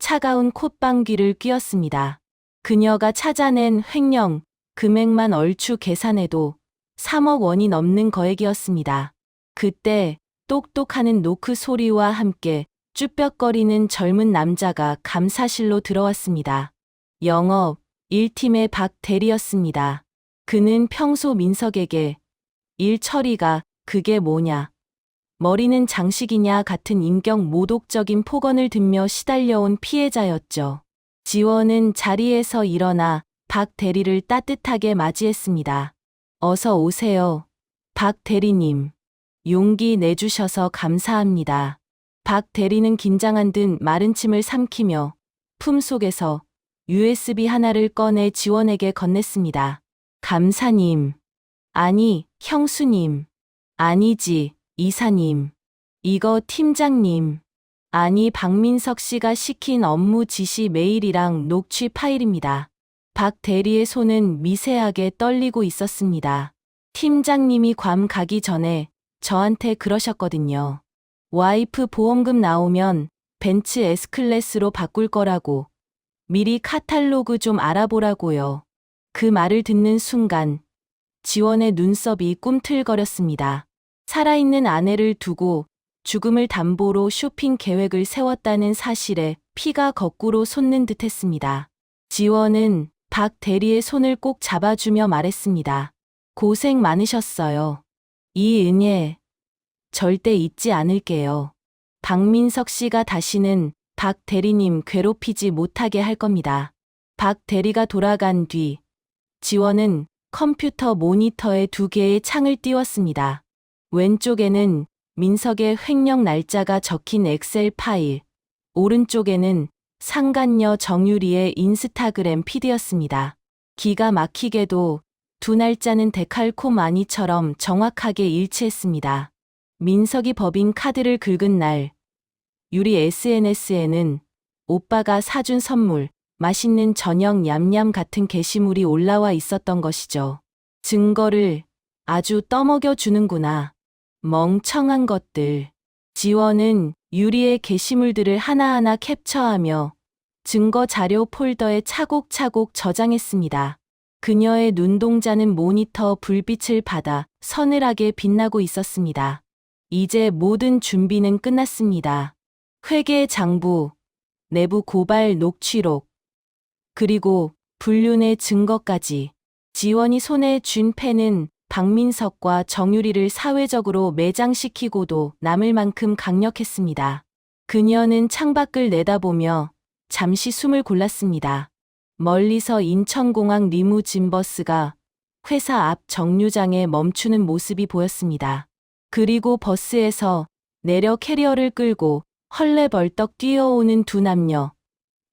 차가운 콧방귀를 뀌었습니다. 그녀가 찾아낸 횡령 금액만 얼추 계산해도 3억 원이 넘는 거액이었습니다. 그때 똑똑하는 노크 소리와 함께 쭈뼛거리는 젊은 남자가 감사실로 들어왔습니다. 영업 1팀의 박 대리였습니다. 그는 평소 민석에게 일 처리가 그게 뭐냐, 머리는 장식이냐 같은 인격 모독적인 폭언을 듣며 시달려온 피해자였죠. 지원은 자리에서 일어나 박 대리를 따뜻하게 맞이했습니다. 어서 오세요. 박 대리님. 용기 내주셔서 감사합니다. 박 대리는 긴장한 듯 마른 침을 삼키며 품속에서 USB 하나를 꺼내 지원에게 건넸습니다. 감사님. 아니, 형수님. 아니지, 이사님. 이거 팀장님. 아니, 박민석 씨가 시킨 업무 지시 메일이랑 녹취 파일입니다. 박 대리의 손은 미세하게 떨리고 있었습니다. 팀장님이 괌 가기 전에 저한테 그러셨거든요. 와이프 보험금 나오면 벤츠 S클래스로 바꿀 거라고. 미리 카탈로그 좀 알아보라고요. 그 말을 듣는 순간 지원의 눈썹이 꿈틀거렸습니다. 살아있는 아내를 두고 죽음을 담보로 쇼핑 계획을 세웠다는 사실에 피가 거꾸로 솟는 듯했습니다. 지원은 박 대리의 손을 꼭 잡아주며 말했습니다. 고생 많으셨어요. 이 은혜 절대 잊지 않을게요. 박민석 씨가 다시는 박 대리님 괴롭히지 못하게 할 겁니다. 박 대리가 돌아간 뒤 지원은 컴퓨터 모니터에 2개의 창을 띄웠습니다. 왼쪽에는 민석의 횡령 날짜가 적힌 엑셀 파일, 오른쪽에는 상간녀 정유리의 인스타그램 피드였습니다. 기가 막히게도 두 날짜는 데칼코마니처럼 정확하게 일치했습니다. 민석이 법인 카드를 긁은 날, 유리 SNS에는 오빠가 사준 선물, 맛있는 저녁 냠냠 같은 게시물이 올라와 있었던 것이죠. 증거를 아주 떠먹여 주는구나. 멍청한 것들. 지원은 유리의 게시물들을 하나하나 캡처하며 증거 자료 폴더에 차곡차곡 저장했습니다. 그녀의 눈동자는 모니터 불빛을 받아 서늘하게 빛나고 있었습니다. 이제 모든 준비는 끝났습니다. 회계 장부, 내부 고발 녹취록, 그리고 불륜의 증거까지. 지원이 손에 쥔 펜은 박민석과 정유리를 사회적으로 매장시키고도 남을 만큼 강력했습니다. 그녀는 창밖을 내다보며 잠시 숨을 골랐습니다. 멀리서 인천공항 리무진 버스가 회사 앞 정류장에 멈추는 모습이 보였습니다. 그리고 버스에서 내려 캐리어를 끌고 헐레벌떡 뛰어오는 두 남녀,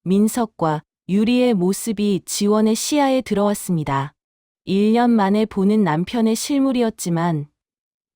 민석과 유리의 모습이 지원의 시야에 들어왔습니다. 1년 만에 보는 남편의 실물이었지만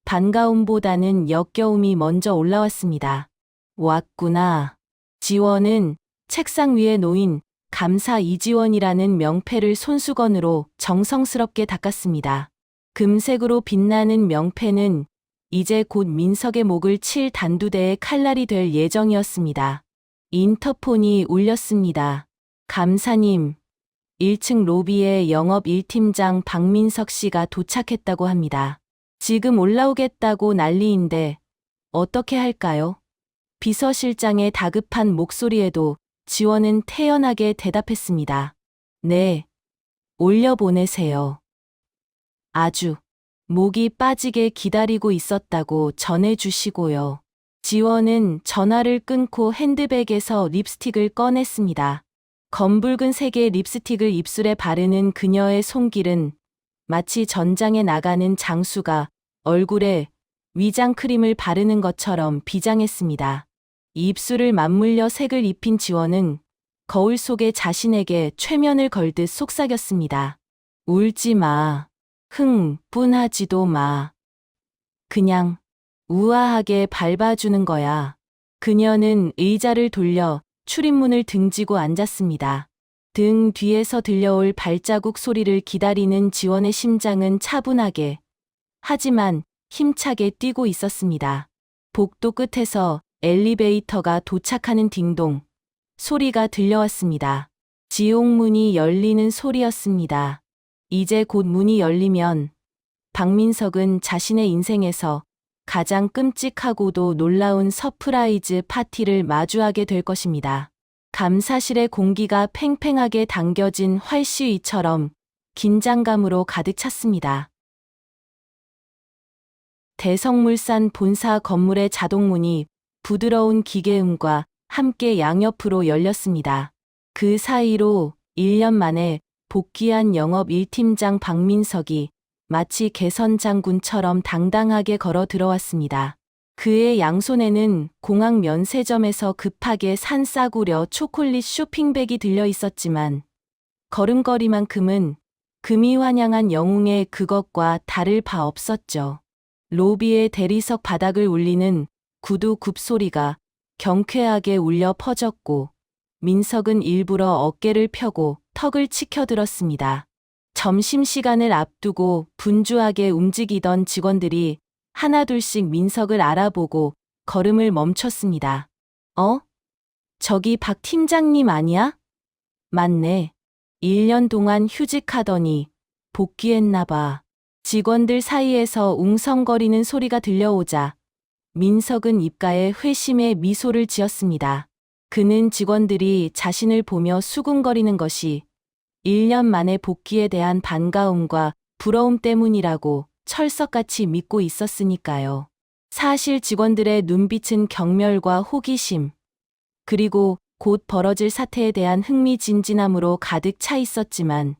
반가움보다는 역겨움이 먼저 올라왔습니다. 왔구나. 지원은 책상 위에 놓인 감사 이지원이라는 명패를 손수건으로 정성스럽게 닦았습니다. 금색으로 빛나는 명패는 이제 곧 민석의 목을 칠 단두대의 칼날이 될 예정이었습니다. 인터폰이 울렸습니다. 감사님, 1층 로비에 영업 1팀장 박민석 씨가 도착했다고 합니다. 지금 올라오겠다고 난리인데 어떻게 할까요? 비서실장의 다급한 목소리에도 지원은 태연하게 대답했습니다. 네, 올려보내세요. 아주 목이 빠지게 기다리고 있었다고 전해주시고요. 지원은 전화를 끊고 핸드백에서 립스틱을 꺼냈습니다. 검붉은 색의 립스틱을 입술에 바르는 그녀의 손길은 마치 전장에 나가는 장수가 얼굴에 위장크림을 바르는 것처럼 비장했습니다. 입술을 맞물려 색을 입힌 지원은 거울 속에 자신에게 최면을 걸듯 속삭였습니다. 울지 마. 흥분하지도 마. 그냥 우아하게 밟아주는 거야. 그녀는 의자를 돌려 출입문을 등지고 앉았습니다. 등 뒤에서 들려올 발자국 소리를 기다리는 지원의 심장은 차분하게, 하지만 힘차게 뛰고 있었습니다. 복도 끝에서 엘리베이터가 도착하는 딩동 소리가 들려왔습니다. 지옥문이 열리는 소리였습니다. 이제 곧 문이 열리면 박민석은 자신의 인생에서 가장 끔찍하고도 놀라운 서프라이즈 파티를 마주하게 될 것입니다. 감사실의 공기가 팽팽하게 당겨진 활시위처럼 긴장감으로 가득 찼습니다. 대성물산 본사 건물의 자동문이 부드러운 기계음과 함께 양옆으로 열렸습니다. 그 사이로 1년 만에 복귀한 영업 1팀장 박민석이 마치 개선 장군처럼 당당하게 걸어 들어왔습니다. 그의 양손에는 공항 면세점에서 급하게 산 싸구려 초콜릿 쇼핑백이 들려 있었지만 걸음걸이만큼은 금이 환영한 영웅의 그것과 다를 바 없었죠. 로비의 대리석 바닥을 울리는 구두 굽소리가 경쾌하게 울려 퍼졌고 민석은 일부러 어깨를 펴고 턱을 치켜들었습니다. 점심시간을 앞두고 분주하게 움직이던 직원들이 하나둘씩 민석을 알아보고 걸음을 멈췄습니다. 저기 박 팀장님 아니야? 맞네. 1년 동안 휴직하더니 복귀했나 봐. 직원들 사이에서 웅성거리는 소리가 들려오자 민석은 입가에 회심의 미소를 지었습니다. 그는 직원들이 자신을 보며 수군거리는 것이 1년 만에 복귀에 대한 반가움과 부러움 때문이라고 철석같이 믿고 있었으니까요. 사실 직원들의 눈빛은 경멸과 호기심, 그리고 곧 벌어질 사태에 대한 흥미진진함으로 가득 차 있었지만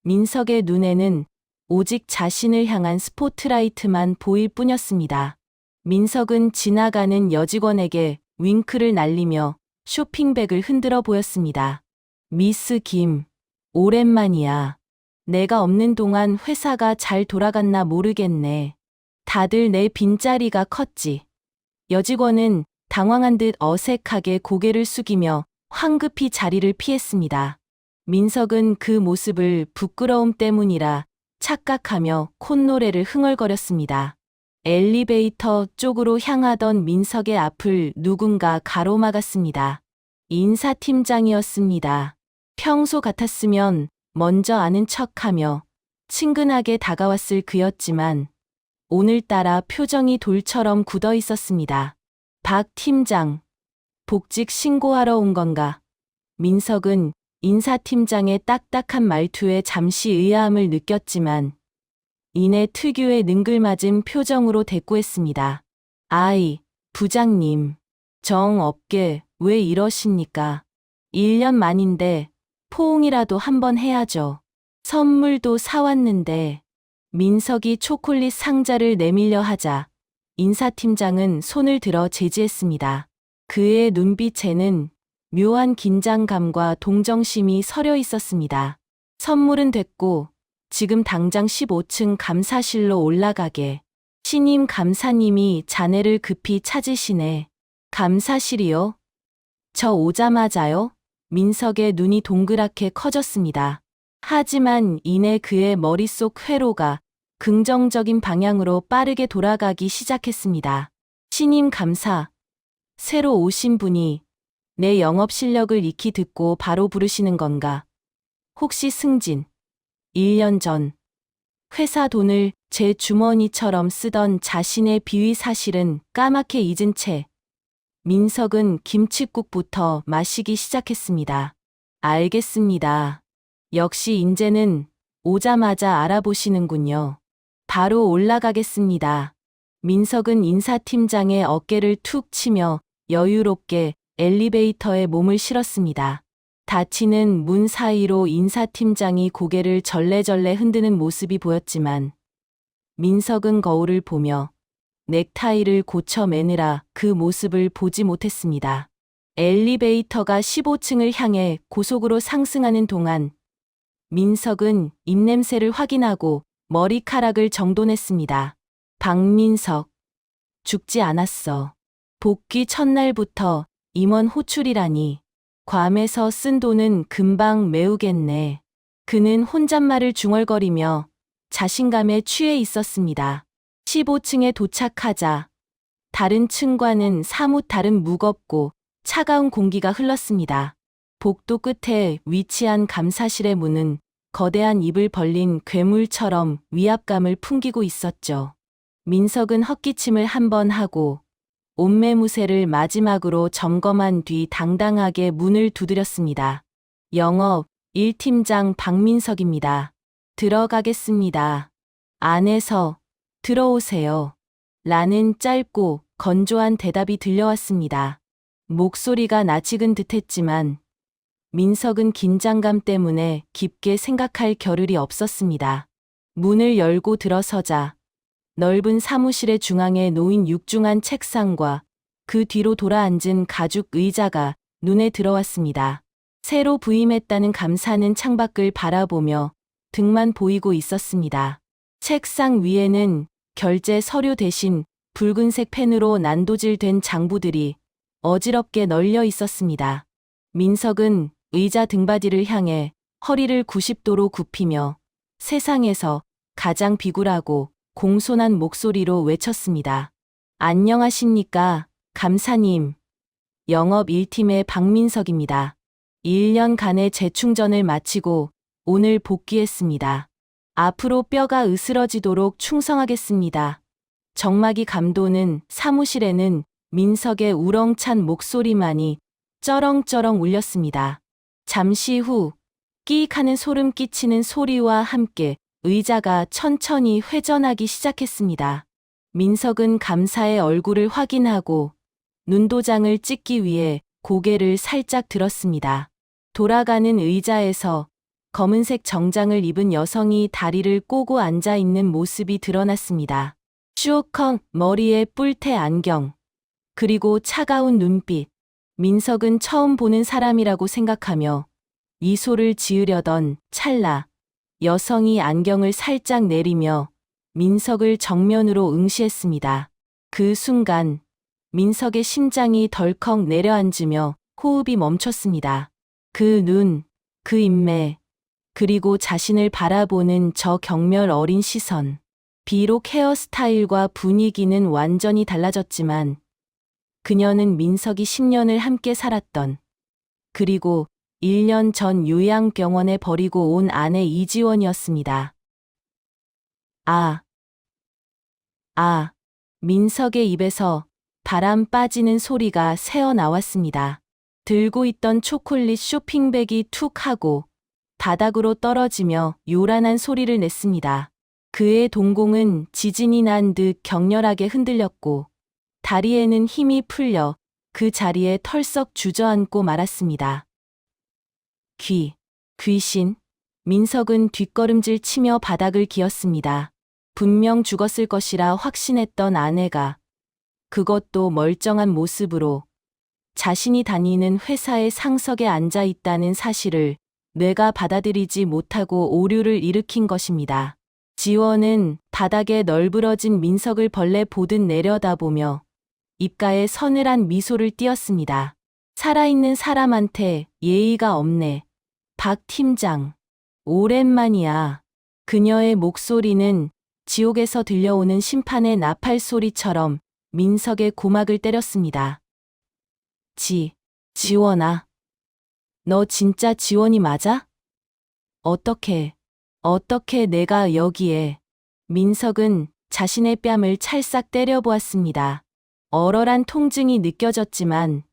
민석의 눈에는 오직 자신을 향한 스포트라이트만 보일 뿐이었습니다. 민석은 지나가는 여직원에게 윙크를 날리며 쇼핑백을 흔들어 보였습니다. 미스 김, 오랜만이야. 내가 없는 동안 회사가 잘 돌아갔나 모르겠네. 다들 내 빈자리가 컸지. 여직원은 당황한 듯 어색하게 고개를 숙이며 황급히 자리를 피했습니다. 민석은 그 모습을 부끄러움 때문이라 착각하며 콧노래를 흥얼거렸습니다. 엘리베이터 쪽으로 향하던 민석의 앞을 누군가 가로막았습니다. 인사팀장이었습니다. 평소 같았으면 먼저 아는 척하며 친근하게 다가왔을 그였지만 오늘따라 표정이 돌처럼 굳어 있었습니다. 박 팀장, 복직 신고하러 온 건가? 민석은 인사팀장의 딱딱한 말투에 잠시 의아함을 느꼈지만 이내 특유의 능글맞은 표정으로 대꾸했습니다. 아이, 부장님, 정 없게 왜 이러십니까? 1년 만인데 포옹이라도 한번 해야죠. 선물도 사왔는데. 민석이 초콜릿 상자를 내밀려 하자 인사팀장은 손을 들어 제지했습니다. 그의 눈빛에는 묘한 긴장감과 동정심이 서려 있었습니다. 선물은 됐고 지금 당장 15층 감사실로 올라가게. 신임 감사님이 자네를 급히 찾으시네. 감사실이요? 저 오자마자요? 민석의 눈이 동그랗게 커졌습니다. 하지만 이내 그의 머릿속 회로가 긍정적인 방향으로 빠르게 돌아가기 시작했습니다. 신임 감사, 새로 오신 분이 내 영업 실력을 익히 듣고 바로 부르시는 건가? 혹시 승진, 1년 전 회사 돈을 제 주머니처럼 쓰던 자신의 비위 사실은 까맣게 잊은 채 민석은 김칫국부터 마시기 시작했습니다. 알겠습니다. 역시 인제는 오자마자 알아보시는군요. 바로 올라가겠습니다. 민석은 인사팀장의 어깨를 툭 치며 여유롭게 엘리베이터에 몸을 실었습니다. 닫히는 문 사이로 인사팀장이 고개를 절레절레 흔드는 모습이 보였지만 민석은 거울을 보며 넥타이를 고쳐 매느라 그 모습을 보지 못했습니다. 엘리베이터가 15층을 향해 고속으로 상승하는 동안 민석은 입냄새를 확인하고 머리카락을 정돈했습니다. 박민석, 죽지 않았어. 복귀 첫날부터 임원 호출이라니. 괌에서 쓴 돈은 금방 메우겠네. 그는 혼잣말을 중얼거리며 자신감에 취해 있었습니다. 15층에 도착하자 다른 층과는 사뭇 다른 무겁고 차가운 공기가 흘렀습니다. 복도 끝에 위치한 감사실의 문은 거대한 입을 벌린 괴물처럼 위압감을 풍기고 있었죠. 민석은 헛기침을 한 번 하고 옷매무새를 마지막으로 점검한 뒤 당당하게 문을 두드렸습니다. 영업 1팀장 박민석입니다. 들어가겠습니다. 안에서 들어오세요. 라는 짧고 건조한 대답이 들려왔습니다. 목소리가 낯익은 듯했지만 민석은 긴장감 때문에 깊게 생각할 겨를이 없었습니다. 문을 열고 들어서자 넓은 사무실의 중앙에 놓인 육중한 책상과 그 뒤로 돌아앉은 가죽 의자가 눈에 들어왔습니다. 새로 부임했다는 감사는 창밖을 바라보며 등만 보이고 있었습니다. 책상 위에는 결제 서류 대신 붉은색 펜으로 난도질된 장부들이 어지럽게 널려 있었습니다. 민석은 의자 등받이를 향해 허리를 90도로 굽히며 세상에서 가장 비굴하고 공손한 목소리로 외쳤습니다. 안녕하십니까, 감사님. 영업 1팀의 박민석입니다. 1년간의 재충전을 마치고 오늘 복귀했습니다. 앞으로 뼈가 으스러지도록 충성하겠습니다. 정막이 감도는 사무실에는 민석의 우렁찬 목소리만이 쩌렁쩌렁 울렸습니다. 잠시 후 끼익 하는 소름 끼치는 소리와 함께 의자가 천천히 회전하기 시작했습니다. 민석은 감사의 얼굴을 확인하고 눈도장을 찍기 위해 고개를 살짝 들었습니다. 돌아가는 의자에서 검은색 정장을 입은 여성이 다리를 꼬고 앉아 있는 모습이 드러났습니다. 슈어컹 머리에 뿔테 안경, 그리고 차가운 눈빛. 민석은 처음 보는 사람이라고 생각하며 미소를 지으려던 찰나 여성이 안경을 살짝 내리며 민석을 정면으로 응시했습니다. 그 순간 민석의 심장이 덜컥 내려앉으며 호흡이 멈췄습니다. 그 눈, 그 인매, 그리고 자신을 바라보는 저 경멸 어린 시선. 비록 헤어스타일과 분위기는 완전히 달라졌지만 그녀는 민석이 10년을 함께 살았던, 그리고 1년 전 요양병원에 버리고 온 아내 이지원이었습니다. 민석의 입에서 바람 빠지는 소리가 새어 나왔습니다. 들고 있던 초콜릿 쇼핑백이 툭 하고 바닥으로 떨어지며 요란한 소리를 냈습니다. 그의 동공은 지진이 난 듯 격렬하게 흔들렸고 다리에는 힘이 풀려 그 자리에 털썩 주저앉고 말았습니다. 귀신. 민석은 뒷걸음질 치며 바닥을 기었습니다. 분명 죽었을 것이라 확신했던 아내가 그것도 멀쩡한 모습으로 자신이 다니는 회사의 상석에 앉아 있다는 사실을 뇌가 받아들이지 못하고 오류를 일으킨 것입니다. 지원은 바닥에 널브러진 민석을 벌레 보듯 내려다보며 입가에 서늘한 미소를 띄었습니다. 살아있는 사람한테 예의가 없네. 박 팀장. 오랜만이야. 그녀의 목소리는 지옥에서 들려오는 심판의 나팔 소리처럼 민석의 고막을 때렸습니다. 지원아. 너 진짜 지원이 맞아? 어떻게 내가 여기에. 민석은 자신의 뺨을 찰싹 때려보았습니다. 얼얼한 통증이 느껴졌지만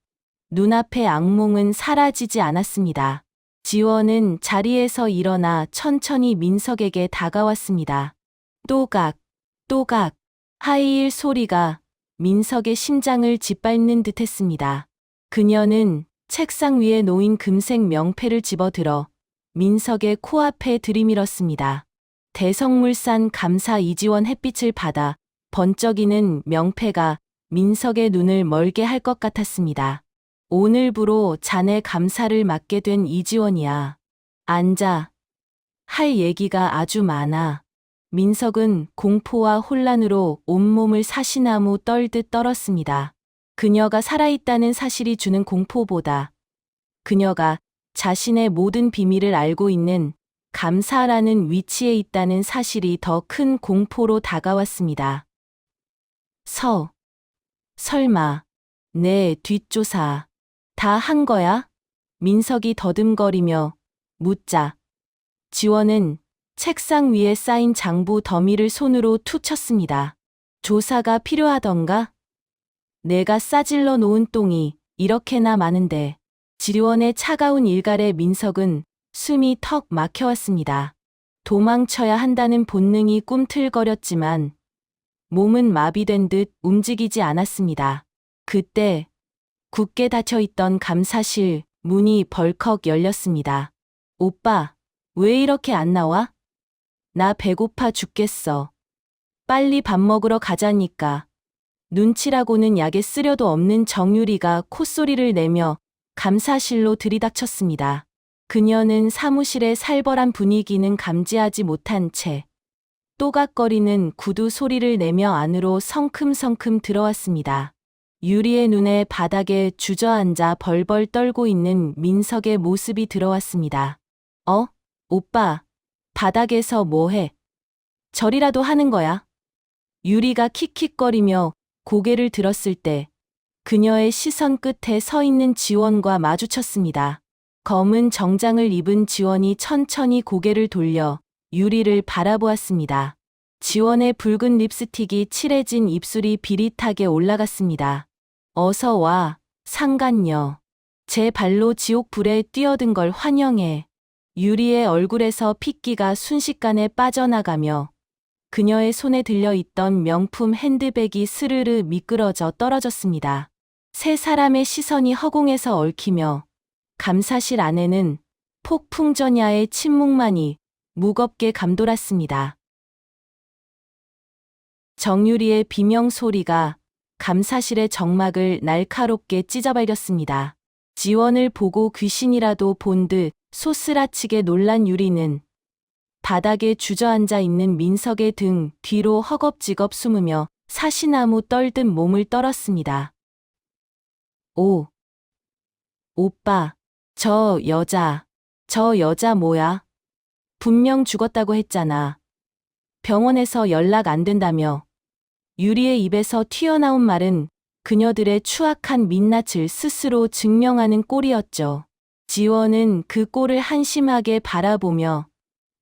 눈앞의 악몽은 사라지지 않았습니다. 지원은 자리에서 일어나 천천히 민석에게 다가왔습니다. 또각 하이힐 소리가 민석의 심장을 짓밟는 듯했습니다. 그녀는 책상 위에 놓인 금색 명패를 집어들어 민석의 코앞에 들이밀었습니다. 대성물산 감사 이지원 햇빛을 받아 번쩍이는 명패가 민석의 눈을 멀게 할 것 같았습니다. 오늘부로 자네 감사를 맡게 된 이지원이야. 앉아. 할 얘기가 아주 많아. 민석은 공포와 혼란으로 온몸을 사시나무 떨듯 떨었습니다. 그녀가 살아있다는 사실이 주는 공포보다 그녀가 자신의 모든 비밀을 알고 있는 감사라는 위치에 있다는 사실이 더 큰 공포로 다가왔습니다. 설마 내 뒷조사 다 한 거야? 민석이 더듬거리며 묻자 지원은 책상 위에 쌓인 장부 더미를 손으로 툭 쳤습니다. 조사가 필요하던가? 내가 싸질러 놓은 똥이 이렇게나 많은데. 지원의 차가운 일갈에 민석은 숨이 턱 막혀왔습니다. 도망쳐야 한다는 본능이 꿈틀거렸지만 몸은 마비된 듯 움직이지 않았습니다. 그때 굳게 닫혀있던 감사실 문이 벌컥 열렸습니다. 오빠, 왜 이렇게 안 나와? 나 배고파 죽겠어. 빨리 밥 먹으러 가자니까. 눈치라고는 약에 쓰려도 없는 정유리가 콧소리를 내며 감사실로 들이닥쳤습니다. 그녀는 사무실의 살벌한 분위기는 감지하지 못한 채 또각거리는 구두 소리를 내며 안으로 성큼성큼 들어왔습니다. 유리의 눈에 바닥에 주저앉아 벌벌 떨고 있는 민석의 모습이 들어왔습니다. 오빠, 바닥에서 뭐해? 절이라도 하는 거야? 유리가 킥킥거리며 고개를 들었을 때 그녀의 시선 끝에 서 있는 지원과 마주쳤습니다. 검은 정장을 입은 지원이 천천히 고개를 돌려 유리를 바라보았습니다. 지원의 붉은 립스틱이 칠해진 입술이 비릿하게 올라갔습니다. 어서 와, 상간녀. 제 발로 지옥불에 뛰어든 걸 환영해. 유리의 얼굴에서 핏기가 순식간에 빠져나가며 그녀의 손에 들려있던 명품 핸드백이 스르르 미끄러져 떨어졌습니다. 세 사람의 시선이 허공에서 얽히며 감사실 안에는 폭풍전야의 침묵만이 무겁게 감돌았습니다. 정유리의 비명 소리가 감사실의 정막을 날카롭게 찢어발겼습니다. 지원을 보고 귀신이라도 본 듯 소스라치게 놀란 유리는 바닥에 주저앉아 있는 민석의 등 뒤로 허겁지겁 숨으며 사시나무 떨듯 몸을 떨었습니다. 오빠, 저 여자 뭐야? 분명 죽었다고 했잖아. 병원에서 연락 안 된다며. 유리의 입에서 튀어나온 말은 그녀들의 추악한 민낯을 스스로 증명하는 꼴이었죠. 지원은 그 꼴을 한심하게 바라보며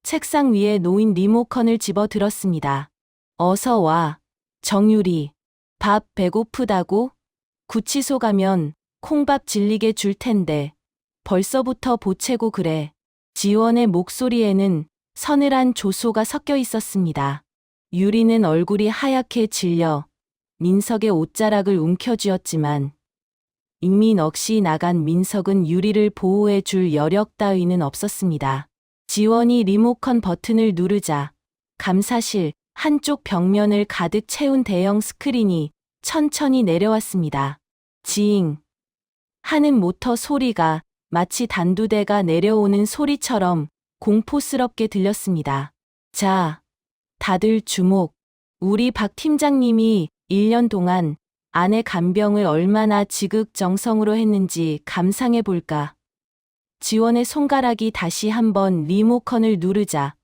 책상 위에 놓인 리모컨을 집어 들었습니다. 어서 와, 정유리. 밥 배고프다고? 구치소 가면 콩밥 질리게 줄 텐데 벌써부터 보채고 그래. 지원의 목소리에는 서늘한 조소가 섞여 있었습니다. 유리는 얼굴이 하얗게 질려 민석의 옷자락을 움켜쥐었지만 이미 넋이 나간 민석은 유리를 보호해 줄 여력 따위는 없었습니다. 지원이 리모컨 버튼을 누르자 감사실 한쪽 벽면을 가득 채운 대형 스크린이 천천히 내려왔습니다. 지잉 하는 모터 소리가 마치 단두대가 내려오는 소리처럼 공포스럽게 들렸습니다. 자, 다들 주목. 우리 박 팀장님이 1년 동안 아내 간병을 얼마나 지극정성으로 했는지 감상해 볼까. 지원의 손가락이 다시 한번 리모컨을 누르자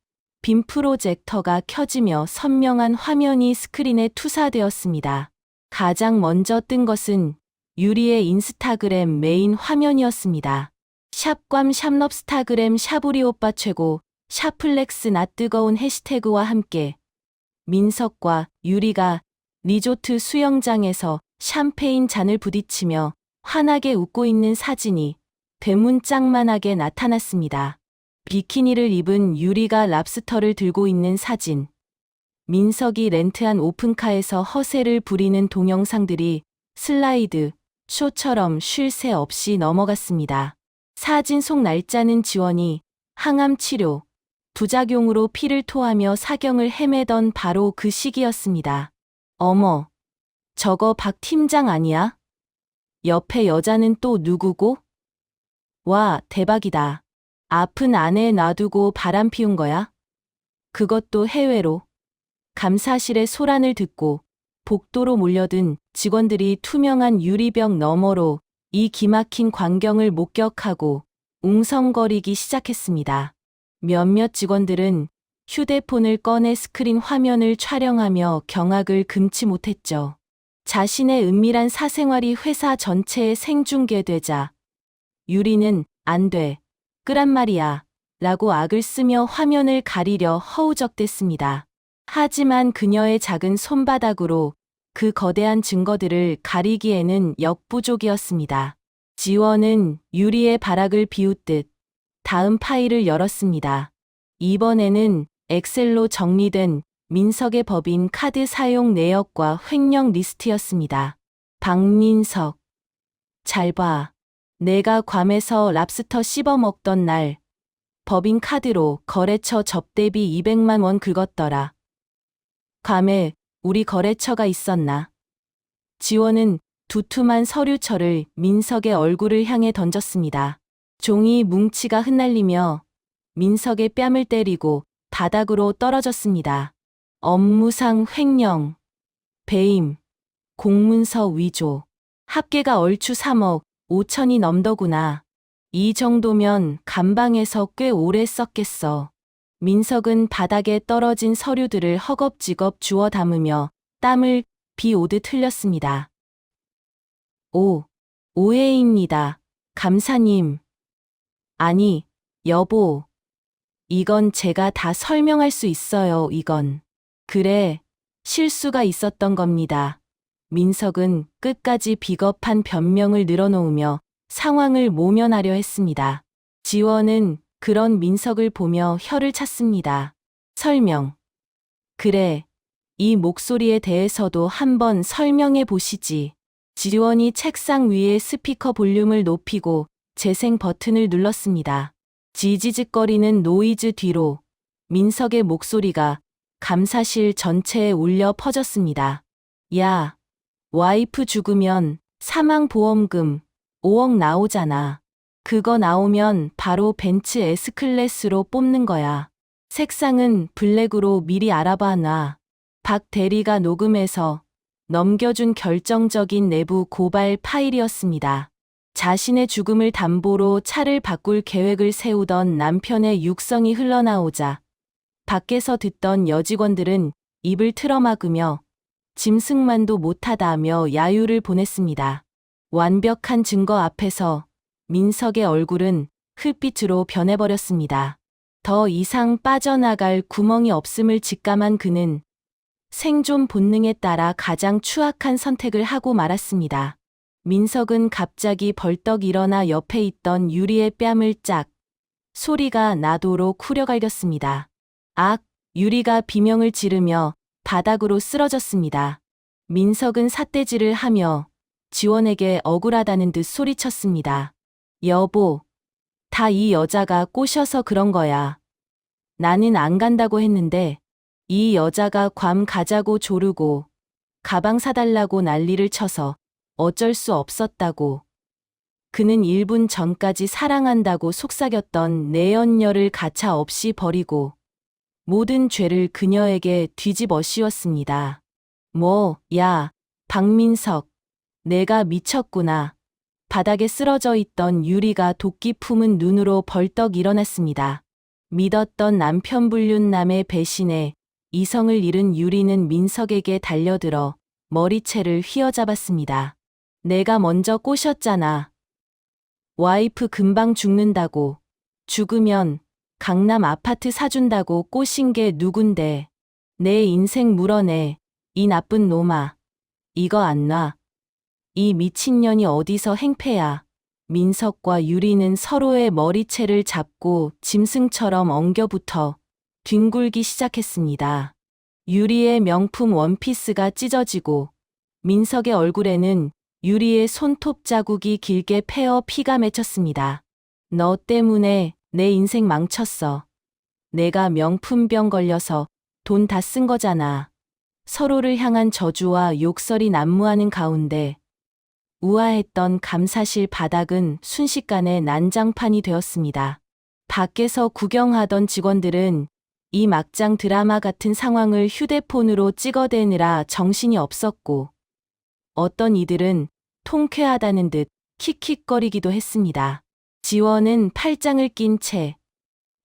빔 프로젝터가 켜지며 선명한 화면이 스크린에 투사되었습니다. 가장 먼저 뜬 것은 유리의 인스타그램 메인 화면이었습니다. 샵괌 샵럽스타그램 샵우리 오빠 최고 샵플렉스 나 뜨거운 해시태그와 함께 민석과 유리가 리조트 수영장에서 샴페인 잔을 부딪히며 환하게 웃고 있는 사진이 대문짝만하게 나타났습니다. 비키니를 입은 유리가 랍스터를 들고 있는 사진. 민석이 렌트한 오픈카에서 허세를 부리는 동영상들이 슬라이드 쇼처럼 쉴 새 없이 넘어갔습니다. 사진 속 날짜는 지원이 항암 치료, 부작용으로 피를 토하며 사경을 헤매던 바로 그 시기였습니다. 어머, 저거 박 팀장 아니야? 옆에 여자는 또 누구고? 와, 대박이다. 아픈 아내 놔두고 바람 피운 거야? 그것도 해외로. 감사실의 소란을 듣고 복도로 몰려든 직원들이 투명한 유리벽 너머로 이 기막힌 광경을 목격하고 웅성거리기 시작했습니다. 몇몇 직원들은 휴대폰을 꺼내 스크린 화면을 촬영하며 경악을 금치 못했죠. 자신의 은밀한 사생활이 회사 전체에 생중계되자 유리는 안 돼, 끄란 말이야 라고 악을 쓰며 화면을 가리려 허우적댔습니다. 하지만 그녀의 작은 손바닥으로 그 거대한 증거들을 가리기에는 역부족이었습니다. 지원은 유리의 발악을 비웃듯 다음 파일을 열었습니다. 이번에는 엑셀로 정리된 민석의 법인 카드 사용 내역과 횡령 리스트였습니다. 박민석. 잘 봐. 내가 괌에서 랍스터 씹어 먹던 날 법인카드로 거래처 접대비 200만 원 긁었더라. 괌에 우리 거래처가 있었나? 지원은 두툼한 서류철을 민석의 얼굴을 향해 던졌습니다. 종이 뭉치가 흩날리며 민석의 뺨을 때리고 바닥으로 떨어졌습니다. 업무상 횡령, 배임, 공문서 위조, 합계가 얼추 3억 5천이 넘더구나. 이 정도면 감방에서 꽤 오래 썼겠어. 민석은 바닥에 떨어진 서류들을 허겁지겁 주워 담으며 땀을 비오듯 흘렸습니다. 오해입니다. 감사님. 아니, 여보. 이건 제가 다 설명할 수 있어요, 이건. 그래, 실수가 있었던 겁니다. 민석은 끝까지 비겁한 변명을 늘어놓으며 상황을 모면하려 했습니다. 지원은 그런 민석을 보며 혀를 찼습니다. 설명. 그래, 이 목소리에 대해서도 한번 설명해 보시지. 지원이 책상 위에 스피커 볼륨을 높이고 재생 버튼을 눌렀습니다. 지지직거리는 노이즈 뒤로 민석의 목소리가 감사실 전체에 울려 퍼졌습니다. 야, 와이프 죽으면 사망보험금 5억 나오잖아. 그거 나오면 바로 벤츠 S클래스로 뽑는 거야. 색상은 블랙으로 미리 알아봐 놔. 박 대리가 녹음해서 넘겨준 결정적인 내부 고발 파일이었습니다. 자신의 죽음을 담보로 차를 바꿀 계획을 세우던 남편의 육성이 흘러나오자 밖에서 듣던 여직원들은 입을 틀어막으며 짐승만도 못하다며 야유를 보냈습니다. 완벽한 증거 앞에서 민석의 얼굴은 흙빛으로 변해버렸습니다. 더 이상 빠져나갈 구멍이 없음을 직감한 그는 생존 본능에 따라 가장 추악한 선택을 하고 말았습니다. 민석은 갑자기 벌떡 일어나 옆에 있던 유리의 뺨을 짝 소리가 나도록 후려갈겼습니다. 악! 유리가 비명을 지르며 바닥으로 쓰러졌습니다. 민석은 삿대질을 하며 지원에게 억울하다는 듯 소리쳤습니다. 여보, 다 이 여자가 꼬셔서 그런 거야. 나는 안 간다고 했는데 이 여자가 괌 가자고 조르고 가방 사달라고 난리를 쳐서 어쩔 수 없었다고. 그는 1분 전까지 사랑한다고 속삭였던 내연녀를 가차없이 버리고 모든 죄를 그녀에게 뒤집어 씌웠습니다. 야, 박민석, 내가 미쳤구나. 바닥에 쓰러져 있던 유리가 도끼 품은 눈으로 벌떡 일어났습니다. 믿었던 남편 불륜남의 배신에 이성을 잃은 유리는 민석에게 달려들어 머리채를 휘어잡았습니다. 내가 먼저 꼬셨잖아. 와이프 금방 죽는다고. 죽으면 강남 아파트 사준다고 꼬신 게 누군데. 내 인생 물어내. 이 나쁜 놈아. 이거 안 놔. 이 미친년이 어디서 행패야. 민석과 유리는 서로의 머리채를 잡고 짐승처럼 엉겨붙어 뒹굴기 시작했습니다. 유리의 명품 원피스가 찢어지고 민석의 얼굴에는 유리의 손톱 자국이 길게 패어 피가 맺혔습니다. 너 때문에 내 인생 망쳤어. 내가 명품병 걸려서 돈 다 쓴 거잖아. 서로를 향한 저주와 욕설이 난무하는 가운데 우아했던 감사실 바닥은 순식간에 난장판이 되었습니다. 밖에서 구경하던 직원들은 이 막장 드라마 같은 상황을 휴대폰으로 찍어대느라 정신이 없었고 어떤 이들은 통쾌하다는 듯 킥킥거리기도 했습니다. 지원은 팔짱을 낀 채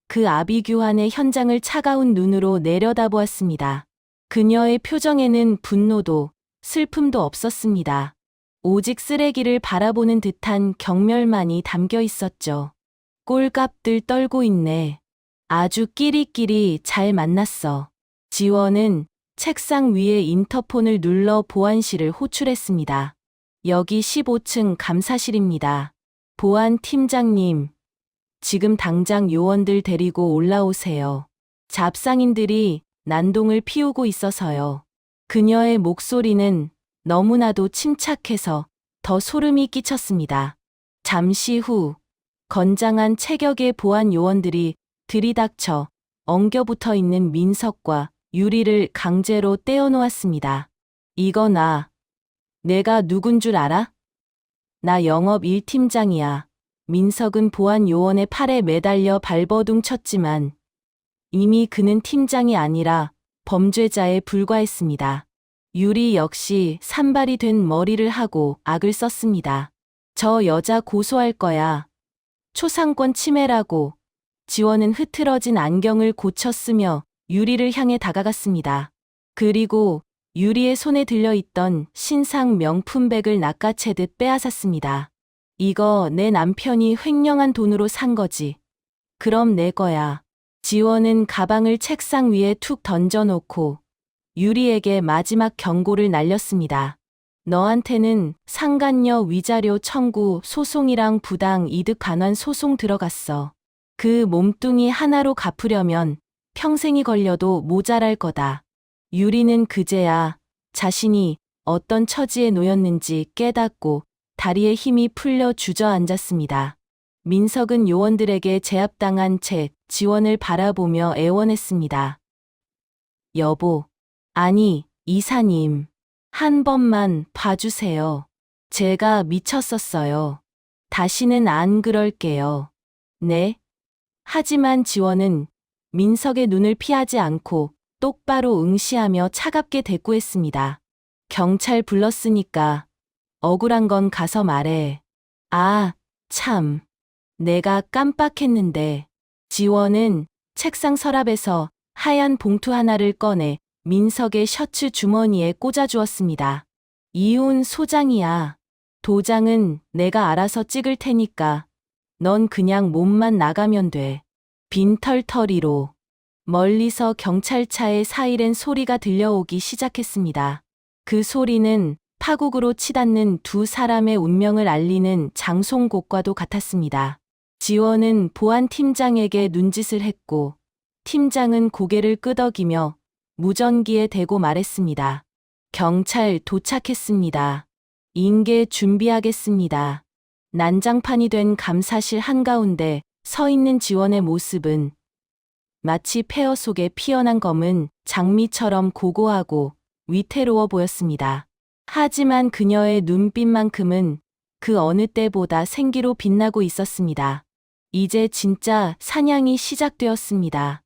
그 아비규환의 현장을 차가운 눈으로 내려다보았습니다. 그녀의 표정에는 분노도 슬픔도 없었습니다. 오직 쓰레기를 바라보는 듯한 경멸만이 담겨 있었죠. 꼴값들 떨고 있네. 아주 끼리끼리 잘 만났어. 지원은 책상 위에 인터폰을 눌러 보안실을 호출했습니다. 여기 15층 감사실입니다. 보안 팀장님, 지금 당장 요원들 데리고 올라오세요. 잡상인들이 난동을 피우고 있어서요. 그녀의 목소리는 너무나도 침착해서 더 소름이 끼쳤습니다. 잠시 후 건장한 체격의 보안 요원들이 들이닥쳐 엉겨붙어 있는 민석과 유리를 강제로 떼어놓았습니다. 이거 내가 누군 줄 알아? 나 영업 1팀장이야. 민석은 보안 요원의 팔에 매달려 발버둥 쳤지만 이미 그는 팀장이 아니라 범죄자에 불과했습니다. 유리 역시 산발이 된 머리를 하고 악을 썼습니다. 저 여자 고소할 거야. 초상권 침해라고. 지원은 흐트러진 안경을 고쳤으며 유리를 향해 다가갔습니다. 그리고 유리의 손에 들려있던 신상 명품백을 낚아채듯 빼앗았습니다. 이거 내 남편이 횡령한 돈으로 산 거지. 그럼 내 거야. 지원은 가방을 책상 위에 툭 던져놓고 유리에게 마지막 경고를 날렸습니다. 너한테는 상간녀 위자료 청구 소송이랑 부당 이득 반환 소송 들어갔어. 그 몸뚱이 하나로 갚으려면 평생이 걸려도 모자랄 거다. 유리는 그제야 자신이 어떤 처지에 놓였는지 깨닫고 다리에 힘이 풀려 주저앉았습니다. 민석은 요원들에게 제압당한 채 지원을 바라보며 애원했습니다. 여보, 아니, 이사님. 한 번만 봐주세요. 제가 미쳤었어요. 다시는 안 그럴게요. 네? 하지만 지원은 민석의 눈을 피하지 않고 똑바로 응시하며 차갑게 대꾸했습니다. 경찰 불렀으니까 억울한 건 가서 말해. 아, 참. 내가 깜빡했는데. 지원은 책상 서랍에서 하얀 봉투 하나를 꺼내 민석의 셔츠 주머니에 꽂아주었습니다. 이혼 소장이야. 도장은 내가 알아서 찍을 테니까 넌 그냥 몸만 나가면 돼. 빈털터리로. 멀리서 경찰차의 사이렌 소리가 들려오기 시작했습니다. 그 소리는 파국으로 치닫는 두 사람의 운명을 알리는 장송곡과도 같았습니다. 지원은 보안팀장에게 눈짓을 했고 팀장은 고개를 끄덕이며 무전기에 대고 말했습니다. 경찰 도착했습니다. 인계 준비하겠습니다. 난장판이 된 감사실 한가운데 서 있는 지원의 모습은 마치 폐허 속에 피어난 검은 장미처럼 고고하고 위태로워 보였습니다. 하지만 그녀의 눈빛만큼은 그 어느 때보다 생기로 빛나고 있었습니다. 이제 진짜 사냥이 시작되었습니다.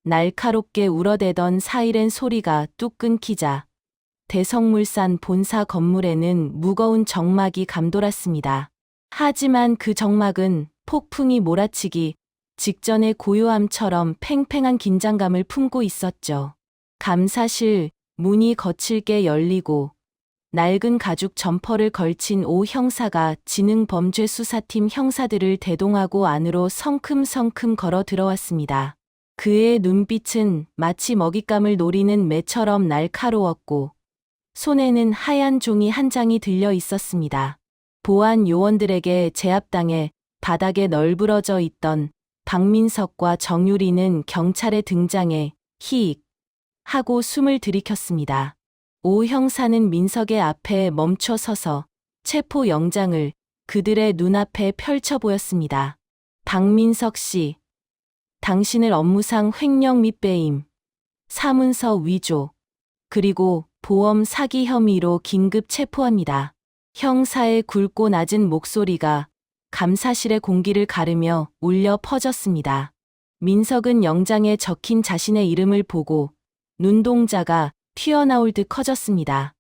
날카롭게 울어대던 사이렌 소리가 뚝 끊기자 대성물산 본사 건물에는 무거운 정막이 감돌았습니다. 하지만 그 정막은 폭풍이 몰아치기 직전의 고요함처럼 팽팽한 긴장감을 품고 있었죠. 감사실 문이 거칠게 열리고 낡은 가죽 점퍼를 걸친 오 형사가 지능범죄수사팀 형사들을 대동하고 안으로 성큼성큼 걸어 들어왔습니다. 그의 눈빛은 마치 먹잇감을 노리는 매처럼 날카로웠고 손에는 하얀 종이 한 장이 들려 있었습니다. 보안 요원들에게 제압당해 바닥에 널브러져 있던 박민석과 정유리는 경찰의 등장에 히익 하고 숨을 들이켰습니다. 오 형사는 민석의 앞에 멈춰 서서 체포 영장을 그들의 눈앞에 펼쳐 보였습니다. 박민석 씨, 당신을 업무상 횡령 및 빼임, 사문서 위조, 그리고 보험 사기 혐의로 긴급 체포합니다. 형사의 굵고 낮은 목소리가 감사실의 공기를 가르며 울려 퍼졌습니다. 민석은 영장에 적힌 자신의 이름을 보고 눈동자가 튀어나올 듯 커졌습니다.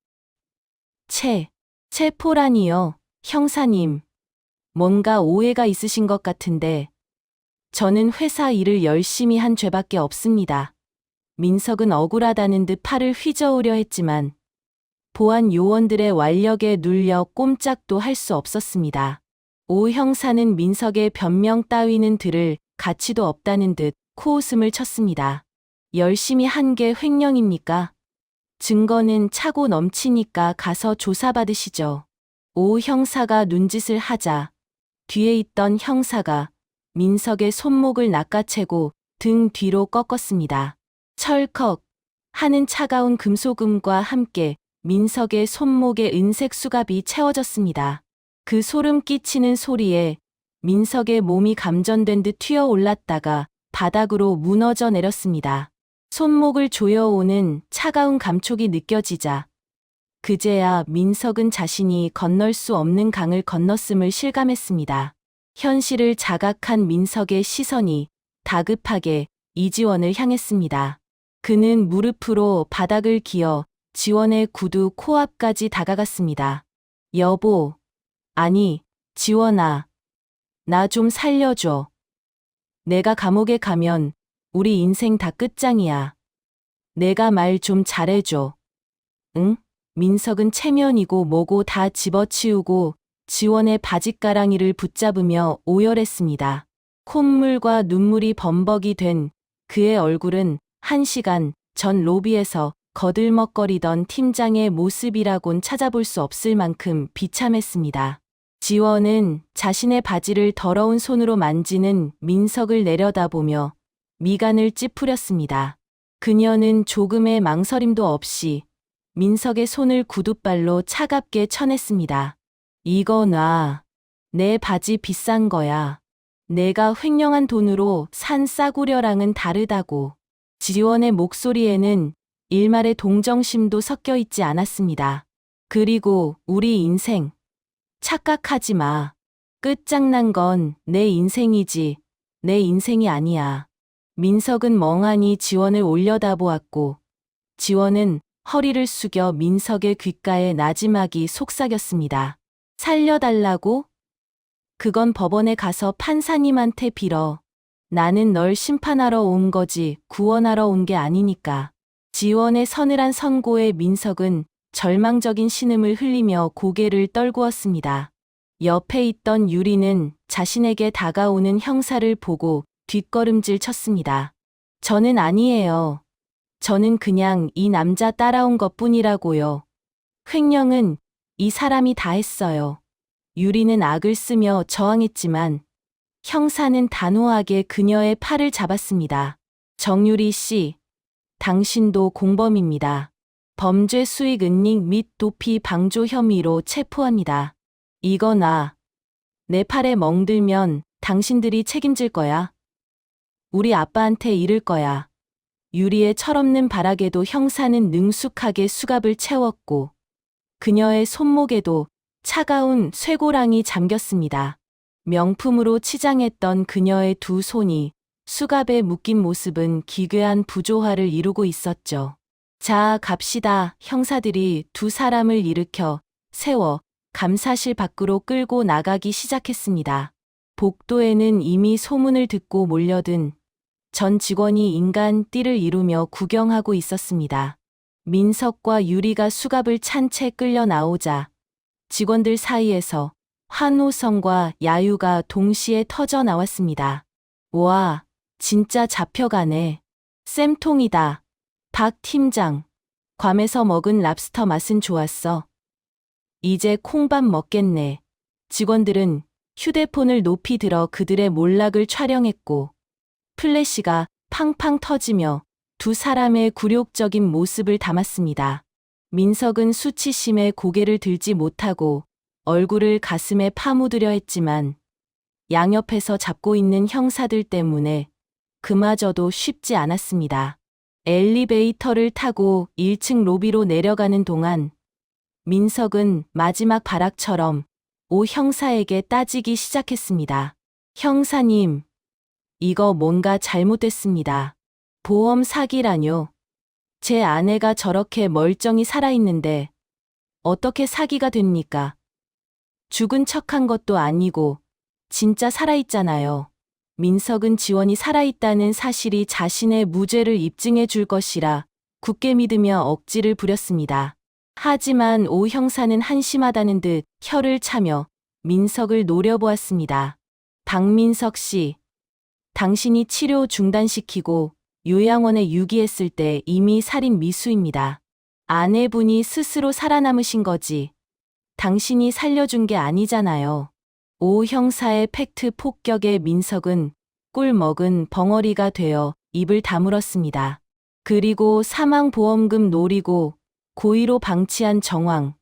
체포라니요, 형사님. 뭔가 오해가 있으신 것 같은데 저는 회사 일을 열심히 한 죄밖에 없습니다. 민석은 억울하다는 듯 팔을 휘저으려 했지만 보안 요원들의 완력에 눌려 꼼짝도 할 수 없었습니다. 오 형사는 민석의 변명 따위는 들을 가치도 없다는 듯 코웃음을 쳤습니다. 열심히 한 게 횡령입니까? 증거는 차고 넘치니까 가서 조사받으시죠. 오 형사가 눈짓을 하자 뒤에 있던 형사가 민석의 손목을 낚아채고 등 뒤로 꺾었습니다. 철컥 하는 차가운 금속음과 함께 민석의 손목에 은색 수갑이 채워졌습니다. 그 소름 끼치는 소리에 민석의 몸이 감전된 듯 튀어 올랐다가 바닥으로 무너져 내렸습니다. 손목을 조여오는 차가운 감촉이 느껴지자 그제야 민석은 자신이 건널 수 없는 강을 건넜음을 실감했습니다. 현실을 자각한 민석의 시선이 다급하게 이지원을 향했습니다. 그는 무릎으로 바닥을 기어 지원의 구두 코앞까지 다가갔습니다. 여보, 아니, 지원아, 나 좀 살려줘. 내가 감옥에 가면 우리 인생 다 끝장이야. 내가 말 좀 잘해줘. 응? 민석은 체면이고 뭐고 다 집어치우고 지원의 바짓가랑이를 붙잡으며 오열했습니다. 콧물과 눈물이 범벅이 된 그의 얼굴은 1시간 전 로비에서 거들먹거리던 팀장의 모습이라곤 찾아볼 수 없을 만큼 비참했습니다. 지원은 자신의 바지를 더러운 손으로 만지는 민석을 내려다보며 미간을 찌푸렸습니다. 그녀는 조금의 망설임도 없이 민석의 손을 구두발로 차갑게 쳐냈습니다. 이거 놔. 내 바지 비싼 거야. 내가 횡령한 돈으로 산 싸구려랑은 다르다고. 지원의 목소리에는 일말의 동정심도 섞여 있지 않았습니다. 그리고 우리 인생. 착각하지 마. 끝장난 건 내 인생이지. 내 인생이 아니야. 민석은 멍하니 지원을 올려다보았고 지원은 허리를 숙여 민석의 귓가에 나지막이 속삭였습니다. 살려달라고? 그건 법원에 가서 판사님한테 빌어. 나는 널 심판하러 온 거지 구원하러 온 게 아니니까. 지원의 서늘한 선고에 민석은 절망적인 신음을 흘리며 고개를 떨구었습니다. 옆에 있던 유리는 자신에게 다가오는 형사를 보고 뒷걸음질 쳤습니다. 저는 아니에요. 저는 그냥 이 남자 따라온 것뿐이라고요. 횡령은 이 사람이 다 했어요. 유리는 악을 쓰며 저항했지만 형사는 단호하게 그녀의 팔을 잡았습니다. 정유리 씨, 당신도 공범입니다. 범죄 수익 은닉 및 도피 방조 혐의로 체포합니다. 이거 나. 내 팔에 멍들면 당신들이 책임질 거야. 우리 아빠한테 이를 거야. 유리의 철없는 발악에도 형사는 능숙하게 수갑을 채웠고 그녀의 손목에도 차가운 쇠고랑이 잠겼습니다. 명품으로 치장했던 그녀의 두 손이 수갑에 묶인 모습은 기괴한 부조화를 이루고 있었죠. 자, 갑시다. 형사들이 두 사람을 일으켜 세워 감사실 밖으로 끌고 나가기 시작했습니다. 복도에는 이미 소문을 듣고 몰려든 전 직원이 인간 띠를 이루며 구경하고 있었습니다. 민석과 유리가 수갑을 찬 채 끌려 나오자 직원들 사이에서 환호성과 야유가 동시에 터져 나왔습니다. 와, 진짜 잡혀가네. 쌤통이다. 박 팀장. 괌에서 먹은 랍스터 맛은 좋았어. 이제 콩밥 먹겠네. 직원들은 휴대폰을 높이 들어 그들의 몰락을 촬영했고 플래시가 팡팡 터지며 두 사람의 굴욕적인 모습을 담았습니다. 민석은 수치심에 고개를 들지 못하고 얼굴을 가슴에 파묻으려 했지만 양옆에서 잡고 있는 형사들 때문에 그마저도 쉽지 않았습니다. 엘리베이터를 타고 1층 로비로 내려가는 동안 민석은 마지막 발악처럼 오 형사에게 따지기 시작했습니다. 형사님, 이거 뭔가 잘못됐습니다. 보험 사기라뇨. 제 아내가 저렇게 멀쩡히 살아있는데 어떻게 사기가 됩니까? 죽은 척한 것도 아니고 진짜 살아있잖아요. 민석은 지원이 살아있다는 사실이 자신의 무죄를 입증해 줄 것이라 굳게 믿으며 억지를 부렸습니다. 하지만 오 형사는 한심하다는 듯 혀를 차며 민석을 노려보았습니다. 박민석 씨, 당신이 치료 중단시키고 요양원에 유기했을 때 이미 살인 미수입니다. 아내분이 스스로 살아남으신 거지. 당신이 살려준 게 아니잖아요. 오 형사의 팩트 폭격에 민석은 꿀 먹은 벙어리가 되어 입을 다물었습니다. 그리고 사망보험금 노리고 고의로 방치한 정황,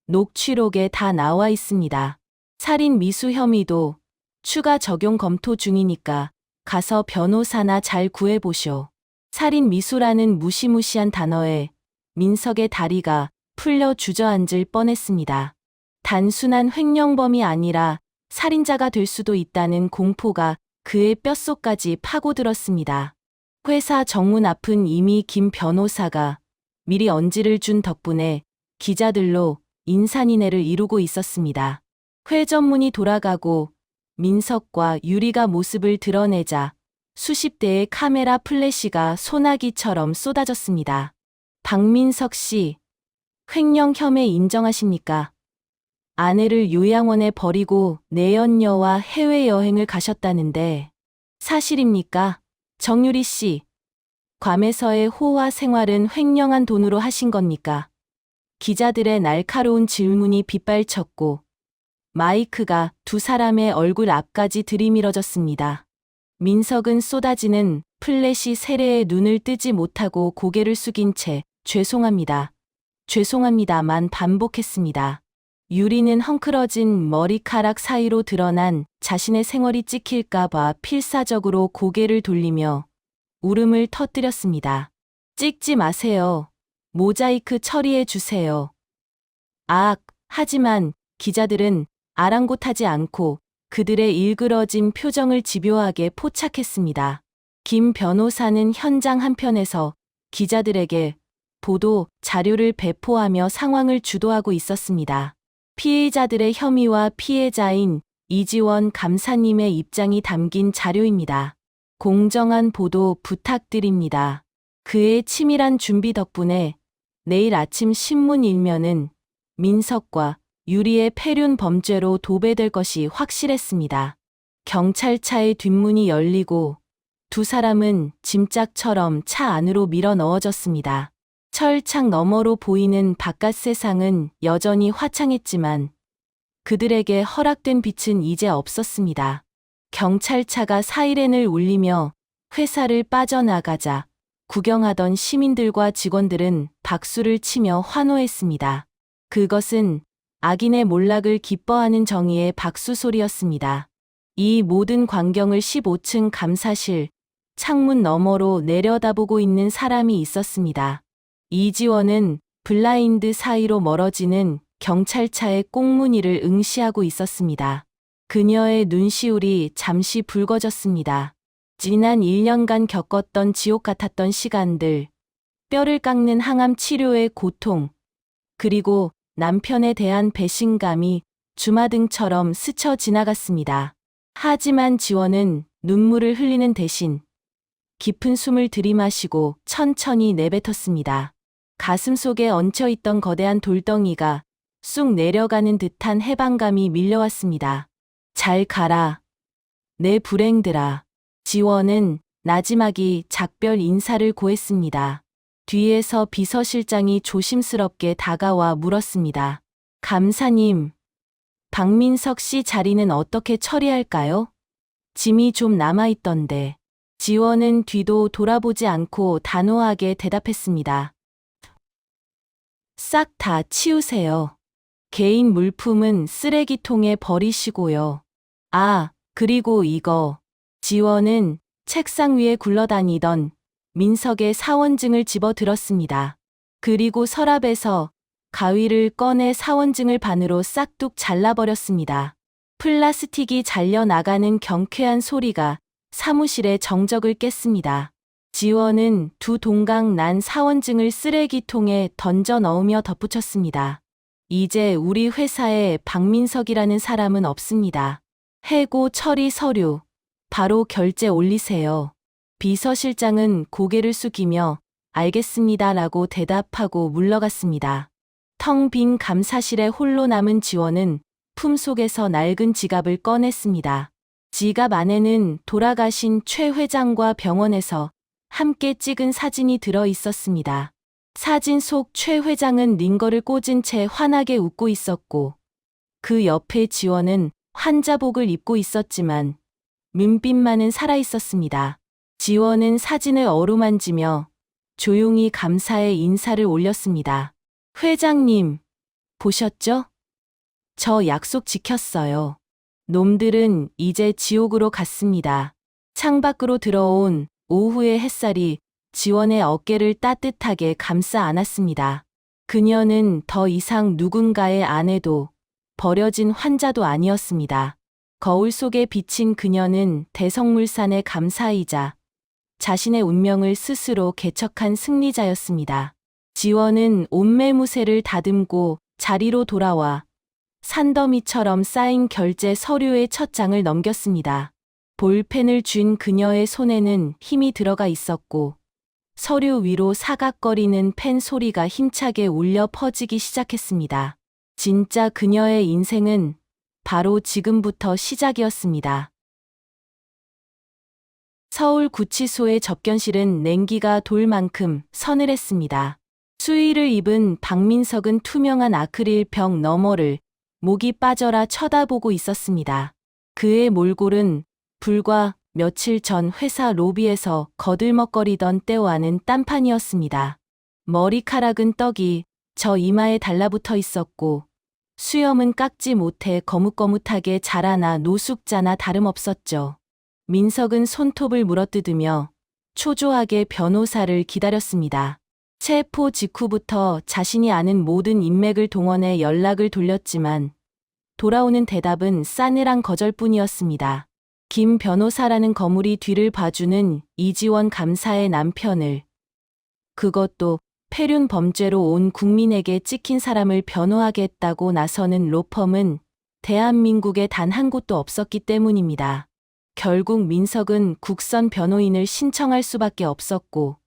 녹취록에 다 나와 있습니다. 살인 미수 혐의도 추가 적용 검토 중이니까 가서 변호사나 잘 구해보쇼. 살인 미수라는 무시무시한 단어에 민석의 다리가 풀려 주저앉을 뻔했습니다. 단순한 횡령범이 아니라 살인자가 될 수도 있다는 공포가 그의 뼛속까지 파고들었습니다. 회사 정문 앞은 이미 김 변호사가 미리 언지를 준 덕분에 기자들로 인산인해를 이루고 있었습니다. 회 전문이 돌아가고 민석과 유리가 모습을 드러내자 수십 대의 카메라 플래시가 소나기처럼 쏟아졌습니다. 박민석 씨, 횡령 혐의 인정하십니까? 아내를 요양원에 버리고 내연녀와 해외여행을 가셨다는데 사실입니까? 정유리 씨, 괌에서의 호화 생활은 횡령한 돈으로 하신 겁니까? 기자들의 날카로운 질문이 빗발쳤고 마이크가 두 사람의 얼굴 앞까지 들이밀어졌습니다. 민석은 쏟아지는 플래시 세례에 눈을 뜨지 못하고 고개를 숙인 채 죄송합니다만 반복했습니다. 유리는 헝클어진 머리카락 사이로 드러난 자신의 생얼이 찍힐까봐 필사적으로 고개를 돌리며 울음을 터뜨렸습니다. 찍지 마세요. 모자이크 처리해 주세요. 하지만 기자들은 아랑곳하지 않고 그들의 일그러진 표정을 집요하게 포착했습니다. 김 변호사는 현장 한편에서 기자들에게 보도 자료를 배포하며 상황을 주도하고 있었습니다. 피해자들의 혐의와 피해자인 이지원 감사님의 입장이 담긴 자료입니다. 공정한 보도 부탁드립니다. 그의 치밀한 준비 덕분에 내일 아침 신문 일면은 민석과 유리의 폐륜 범죄로 도배될 것이 확실했습니다. 경찰차의 뒷문이 열리고 두 사람은 짐짝처럼 차 안으로 밀어 넣어졌습니다. 철창 너머로 보이는 바깥 세상은 여전히 화창했지만 그들에게 허락된 빛은 이제 없었습니다. 경찰차가 사이렌을 울리며 회사를 빠져나가자 구경하던 시민들과 직원들은 박수를 치며 환호했습니다. 그것은 악인의 몰락을 기뻐하는 정의의 박수 소리였습니다. 이 모든 광경을 15층 감사실 창문 너머로 내려다보고 있는 사람이 있었습니다. 이지원은 블라인드 사이로 멀어지는 경찰차의 꽁무니를 응시하고 있었습니다. 그녀의 눈시울이 잠시 붉어졌습니다. 지난 1년간 겪었던 지옥 같았던 시간들, 뼈를 깎는 항암 치료의 고통, 그리고 남편에 대한 배신감이 주마등처럼 스쳐 지나갔습니다. 하지만 지원은 눈물을 흘리는 대신 깊은 숨을 들이마시고 천천히 내뱉었습니다. 가슴 속에 얹혀있던 거대한 돌덩이가 쑥 내려가는 듯한 해방감이 밀려왔습니다. 잘 가라. 내 불행들아. 지원은 나지막이 작별 인사를 고했습니다. 뒤에서 비서실장이 조심스럽게 다가와 물었습니다. 감사님, 박민석 씨 자리는 어떻게 처리할까요? 짐이 좀 남아있던데. 지원은 뒤도 돌아보지 않고 단호하게 대답했습니다. 싹 다 치우세요. 개인 물품은 쓰레기통에 버리시고요. 그리고 이거. 지원은 책상 위에 굴러다니던 민석의 사원증을 집어들었습니다. 그리고 서랍에서 가위를 꺼내 사원증을 반으로 싹둑 잘라버렸습니다. 플라스틱이 잘려나가는 경쾌한 소리가 사무실의 정적을 깼습니다. 지원은 두 동강 난 사원증을 쓰레기통에 던져 넣으며 덧붙였습니다. 이제 우리 회사에 박민석이라는 사람은 없습니다. 해고 처리 서류, 바로 결제 올리세요. 비서실장은 고개를 숙이며 알겠습니다라고 대답하고 물러갔습니다. 텅 빈 감사실에 홀로 남은 지원은 품속에서 낡은 지갑을 꺼냈습니다. 지갑 안에는 돌아가신 최 회장과 병원에서 함께 찍은 사진이 들어 있었습니다. 사진 속 최 회장은 링거를 꽂은 채 환하게 웃고 있었고 그 옆에 지원은 환자복을 입고 있었지만 민빛만은 살아있었습니다. 지원은 사진을 어루만지며 조용히 감사의 인사를 올렸습니다. 회장님, 보셨죠? 저 약속 지켰어요. 놈들은 이제 지옥으로 갔습니다. 창밖으로 들어온 오후의 햇살이 지원의 어깨를 따뜻하게 감싸 안았습니다. 그녀는 더 이상 누군가의 아내도 버려진 환자도 아니었습니다. 거울 속에 비친 그녀는 대성물산의 감사이자 자신의 운명을 스스로 개척한 승리자였습니다. 지원은 온매무새를 다듬고 자리로 돌아와 산더미처럼 쌓인 결제 서류의 첫 장을 넘겼습니다. 볼펜을 쥔 그녀의 손에는 힘이 들어가 있었고 서류 위로 사각거리는 펜 소리가 힘차게 울려 퍼지기 시작했습니다. 진짜 그녀의 인생은 바로 지금부터 시작이었습니다. 서울구치소의 접견실은 냉기가 돌 만큼 서늘했습니다. 수의를 입은 박민석은 투명한 아크릴 벽 너머를 목이 빠져라 쳐다보고 있었습니다. 그의 몰골은 불과 며칠 전 회사 로비에서 거들먹거리던 때와는 딴판이었습니다. 머리카락은 떡이 저 이마에 달라붙어 있었고 수염은 깎지 못해 거뭇거뭇하게 자라나 노숙자나 다름없었죠. 민석은 손톱을 물어뜯으며 초조하게 변호사를 기다렸습니다. 체포 직후부터 자신이 아는 모든 인맥을 동원해 연락을 돌렸지만 돌아오는 대답은 싸늘한 거절뿐이었습니다. 김 변호사라는 거물이 뒤를 봐주는 이지원 감사의 남편을, 그것도 폐륜 범죄로 온 국민에게 찍힌 사람을 변호하겠다고 나서는 로펌은 대한민국에 단 한 곳도 없었기 때문입니다. 결국 민석은 국선 변호인을 신청할 수밖에 없었고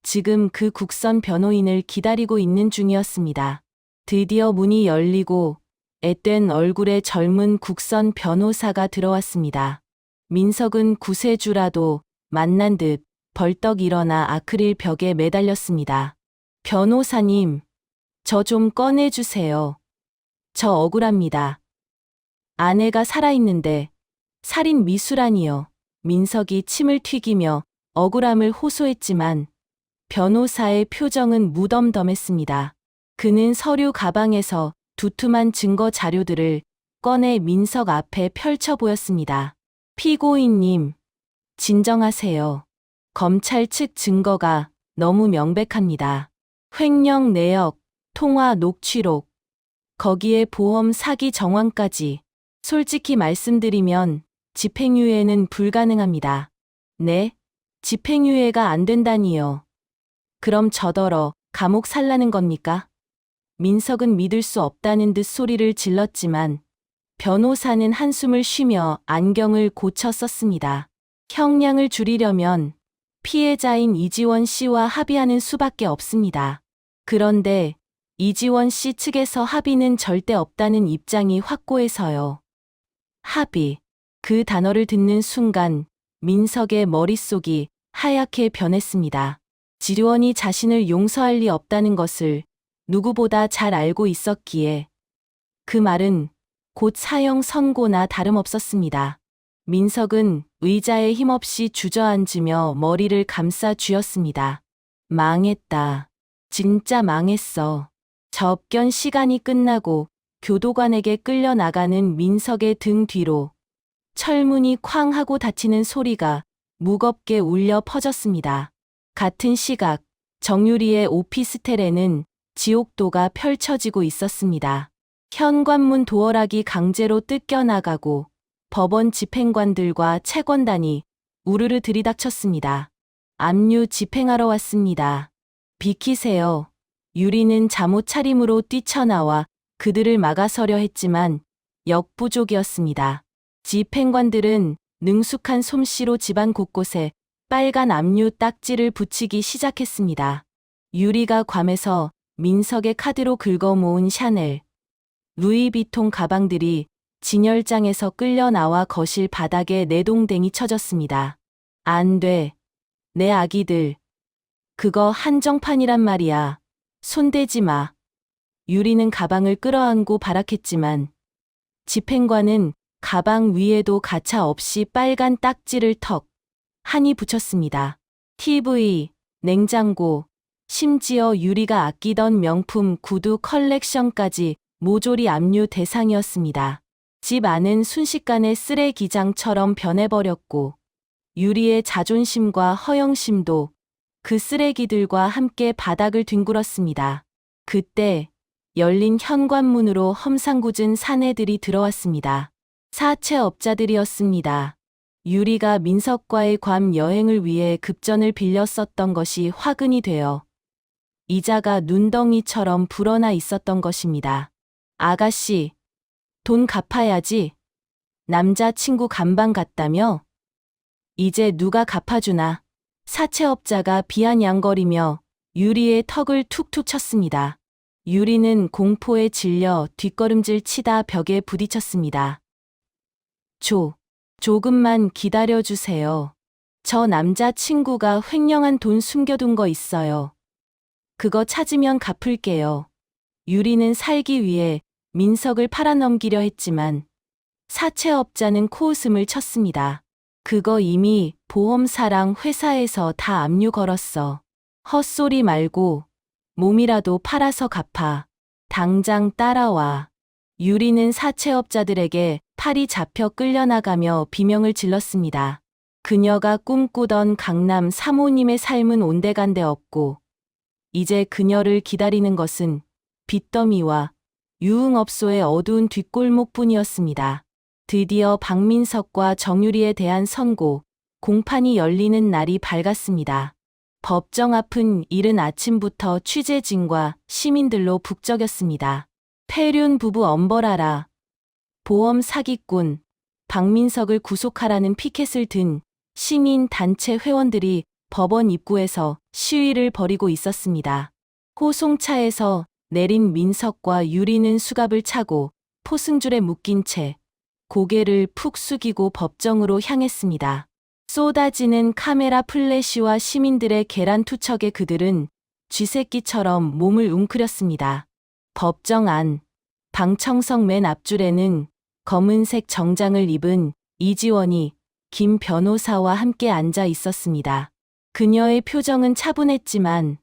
지금 그 국선 변호인을 기다리고 있는 중이었습니다. 드디어 문이 열리고 앳된 얼굴의 젊은 국선 변호사가 들어왔습니다. 민석은 구세주라도 만난 듯 벌떡 일어나 아크릴 벽에 매달렸습니다. 변호사님, 저 좀 꺼내주세요. 저 억울합니다. 아내가 살아있는데 살인 미수라니요. 민석이 침을 튀기며 억울함을 호소했지만 변호사의 표정은 무덤덤했습니다. 그는 서류 가방에서 두툼한 증거 자료들을 꺼내 민석 앞에 펼쳐 보였습니다. 피고인님, 진정하세요. 검찰 측 증거가 너무 명백합니다. 횡령 내역, 통화 녹취록, 거기에 보험 사기 정황까지. 솔직히 말씀드리면 집행유예는 불가능합니다. 네? 집행유예가 안 된다니요. 그럼 저더러 감옥 살라는 겁니까? 민석은 믿을 수 없다는 듯 소리를 질렀지만 변호사는 한숨을 쉬며 안경을 고쳐 썼습니다. 형량을 줄이려면 피해자인 이지원 씨와 합의하는 수밖에 없습니다. 그런데 이지원 씨 측에서 합의는 절대 없다는 입장이 확고해서요. 합의. 그 단어를 듣는 순간 민석의 머릿속이 하얗게 변했습니다. 지원이 자신을 용서할 리 없다는 것을 누구보다 잘 알고 있었기에 그 말은 곧 사형 선고나 다름없었습니다. 민석은 의자에 힘없이 주저앉으며 머리를 감싸 쥐었습니다. 망했다. 진짜 망했어. 접견 시간이 끝나고 교도관에게 끌려나가는 민석의 등 뒤로 철문이 쾅 하고 닫히는 소리가 무겁게 울려 퍼졌습니다. 같은 시각 정유리의 오피스텔에는 지옥도가 펼쳐지고 있었습니다. 현관문 도어락이 강제로 뜯겨나가고 법원 집행관들과 채권단이 우르르 들이닥쳤습니다. 압류 집행하러 왔습니다. 비키세요. 유리는 잠옷 차림으로 뛰쳐나와 그들을 막아서려 했지만 역부족이었습니다. 집행관들은 능숙한 솜씨로 집안 곳곳에 빨간 압류 딱지를 붙이기 시작했습니다. 유리가 괌에서 민석의 카드로 긁어 모은 샤넬, 루이비통 가방들이 진열장에서 끌려 나와 거실 바닥에 내동댕이 쳐졌습니다. 안 돼. 내 아기들. 그거 한정판이란 말이야. 손대지 마. 유리는 가방을 끌어안고 발악했지만 집행관은 가방 위에도 가차 없이 빨간 딱지를 턱 하니 붙였습니다. TV, 냉장고, 심지어 유리가 아끼던 명품 구두 컬렉션까지 모조리 압류 대상이었습니다. 집 안은 순식간에 쓰레기장처럼 변해버렸고 유리의 자존심과 허영심도 그 쓰레기들과 함께 바닥을 뒹굴었습니다. 그때 열린 현관문으로 험상궂은 사내들이 들어왔습니다. 사채업자들이었습니다. 유리가 민석과의 괌 여행을 위해 급전을 빌려 썼던 것이 화근이 되어 이자가 눈덩이처럼 불어나 있었던 것입니다. 아가씨, 돈 갚아야지. 남자친구 간방 갔다며? 이제 누가 갚아주나? 사채업자가 비아냥거리며 유리의 턱을 툭툭 쳤습니다. 유리는 공포에 질려 뒷걸음질 치다 벽에 부딪혔습니다. 조금만 기다려주세요. 저 남자친구가 횡령한 돈 숨겨둔 거 있어요. 그거 찾으면 갚을게요. 유리는 살기 위해 민석을 팔아넘기려 했지만 사채업자는 코웃음을 쳤습니다. 그거 이미 보험사랑 회사에서 다 압류 걸었어. 헛소리 말고 몸이라도 팔아서 갚아. 당장 따라와. 유리는 사채업자들에게 팔이 잡혀 끌려나가며 비명을 질렀습니다. 그녀가 꿈꾸던 강남 사모님의 삶은 온데간데 없고 이제 그녀를 기다리는 것은 빚더미와 유흥업소의 어두운 뒷골목뿐이었습니다. 드디어 박민석과 정유리에 대한 선고, 공판이 열리는 날이 밝았습니다. 법정 앞은 이른 아침부터 취재진과 시민들로 북적였습니다. 폐륜 부부 엄벌하라. 보험 사기꾼, 박민석을 구속하라는 피켓을 든 시민 단체 회원들이 법원 입구에서 시위를 벌이고 있었습니다. 호송차에서 내린 민석과 유리는 수갑을 차고 포승줄에 묶인 채 고개를 푹 숙이고 법정으로 향했습니다. 쏟아지는 카메라 플래시와 시민들의 계란투척에 그들은 쥐새끼처럼 몸을 웅크렸습니다. 법정 안, 방청석 맨 앞줄에는 검은색 정장을 입은 이지원이 김 변호사와 함께 앉아 있었습니다. 그녀의 표정은 차분했지만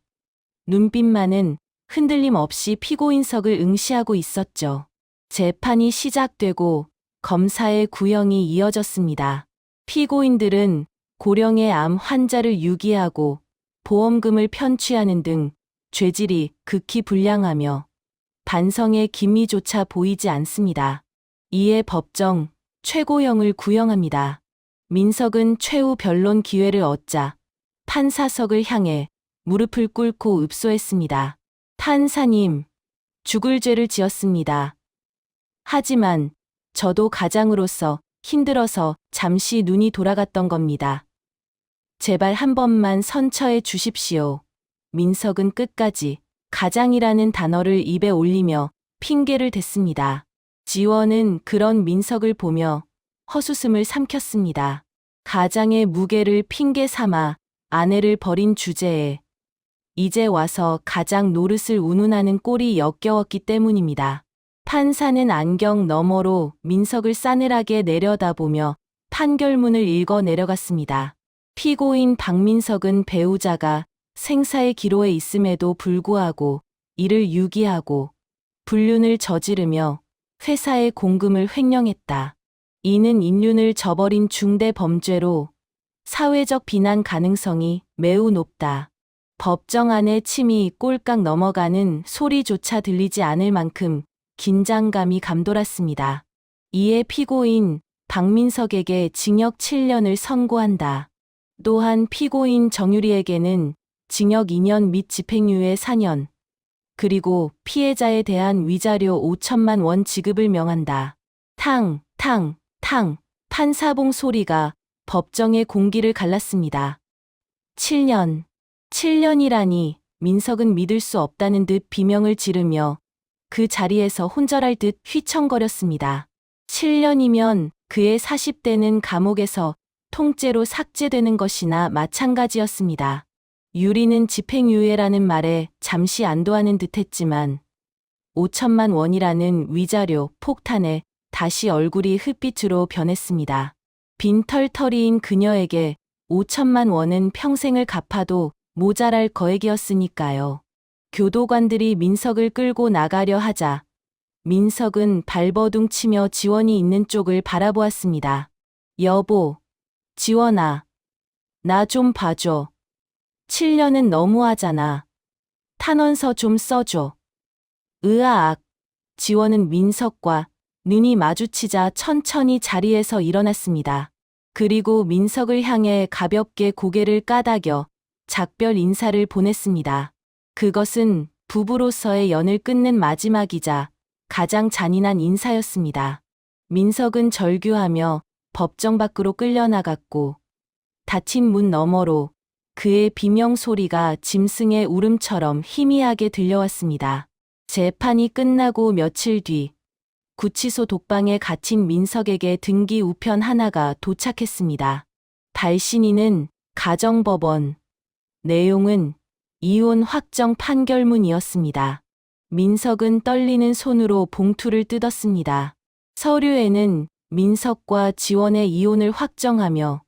눈빛만은 흔들림 없이 피고인석을 응시하고 있었죠. 재판이 시작되고 검사의 구형이 이어졌습니다. 피고인들은 고령의 암 환자를 유기하고 보험금을 편취하는 등 죄질이 극히 불량하며 반성의 기미조차 보이지 않습니다. 이에 법정 최고형을 구형합니다. 민석은 최후 변론 기회를 얻자 판사석을 향해 무릎을 꿇고 읍소했습니다. 판사님, 죽을 죄를 지었습니다. 하지만 저도 가장으로서 힘들어서 잠시 눈이 돌아갔던 겁니다. 제발 한 번만 선처해 주십시오. 민석은 끝까지 가장이라는 단어를 입에 올리며 핑계를 댔습니다. 지원은 그런 민석을 보며 헛웃음을 삼켰습니다. 가장의 무게를 핑계 삼아 아내를 버린 주제에 이제 와서 가장 노릇을 운운하는 꼴이 역겨웠기 때문입니다. 판사는 안경 너머로 민석을 싸늘하게 내려다보며 판결문을 읽어 내려갔습니다. 피고인 박민석은 배우자가 생사의 기로에 있음에도 불구하고 이를 유기하고 불륜을 저지르며 회사의 공금을 횡령했다. 이는 인륜을 저버린 중대 범죄로 사회적 비난 가능성이 매우 높다. 법정 안에 침이 꼴깍 넘어가는 소리조차 들리지 않을 만큼 긴장감이 감돌았습니다. 이에 피고인 박민석에게 징역 7년을 선고한다. 또한 피고인 정유리에게는 징역 2년 및 집행유예 4년, 그리고 피해자에 대한 위자료 5천만 원 지급을 명한다. 탕, 탕, 탕, 판사봉 소리가 법정의 공기를 갈랐습니다. 7년이라니 민석은 믿을 수 없다는 듯 비명을 지르며 그 자리에서 혼절할 듯 휘청거렸습니다. 7년이면 그의 40대는 감옥에서 통째로 삭제되는 것이나 마찬가지였습니다. 유리는 집행유예라는 말에 잠시 안도하는 듯했지만 5천만 원이라는 위자료 폭탄에 다시 얼굴이 흙빛으로 변했습니다. 빈털터리인 그녀에게 5천만 원은 평생을 갚아도 모자랄 거액이었으니까요. 교도관들이 민석을 끌고 나가려 하자 민석은 발버둥 치며 지원이 있는 쪽을 바라보았습니다. 여보, 지원아, 나 좀 봐줘. 7년은 너무하잖아. 탄원서 좀 써줘. 으아악. 지원은 민석과 눈이 마주치자 천천히 자리에서 일어났습니다. 그리고 민석을 향해 가볍게 고개를 까닥여 작별 인사를 보냈습니다. 그것은 부부로서의 연을 끊는 마지막이자 가장 잔인한 인사였습니다. 민석은 절규하며 법정 밖으로 끌려나갔고 닫힌 문 너머로 그의 비명 소리가 짐승의 울음처럼 희미하게 들려왔습니다. 재판이 끝나고 며칠 뒤 구치소 독방에 갇힌 민석에게 등기 우편 하나가 도착했습니다. 발신인은 가정법원, 내용은 이혼 확정 판결문이었습니다. 민석은 떨리는 손으로 봉투를 뜯었습니다. 서류에는 민석과 지원의 이혼을 확정하며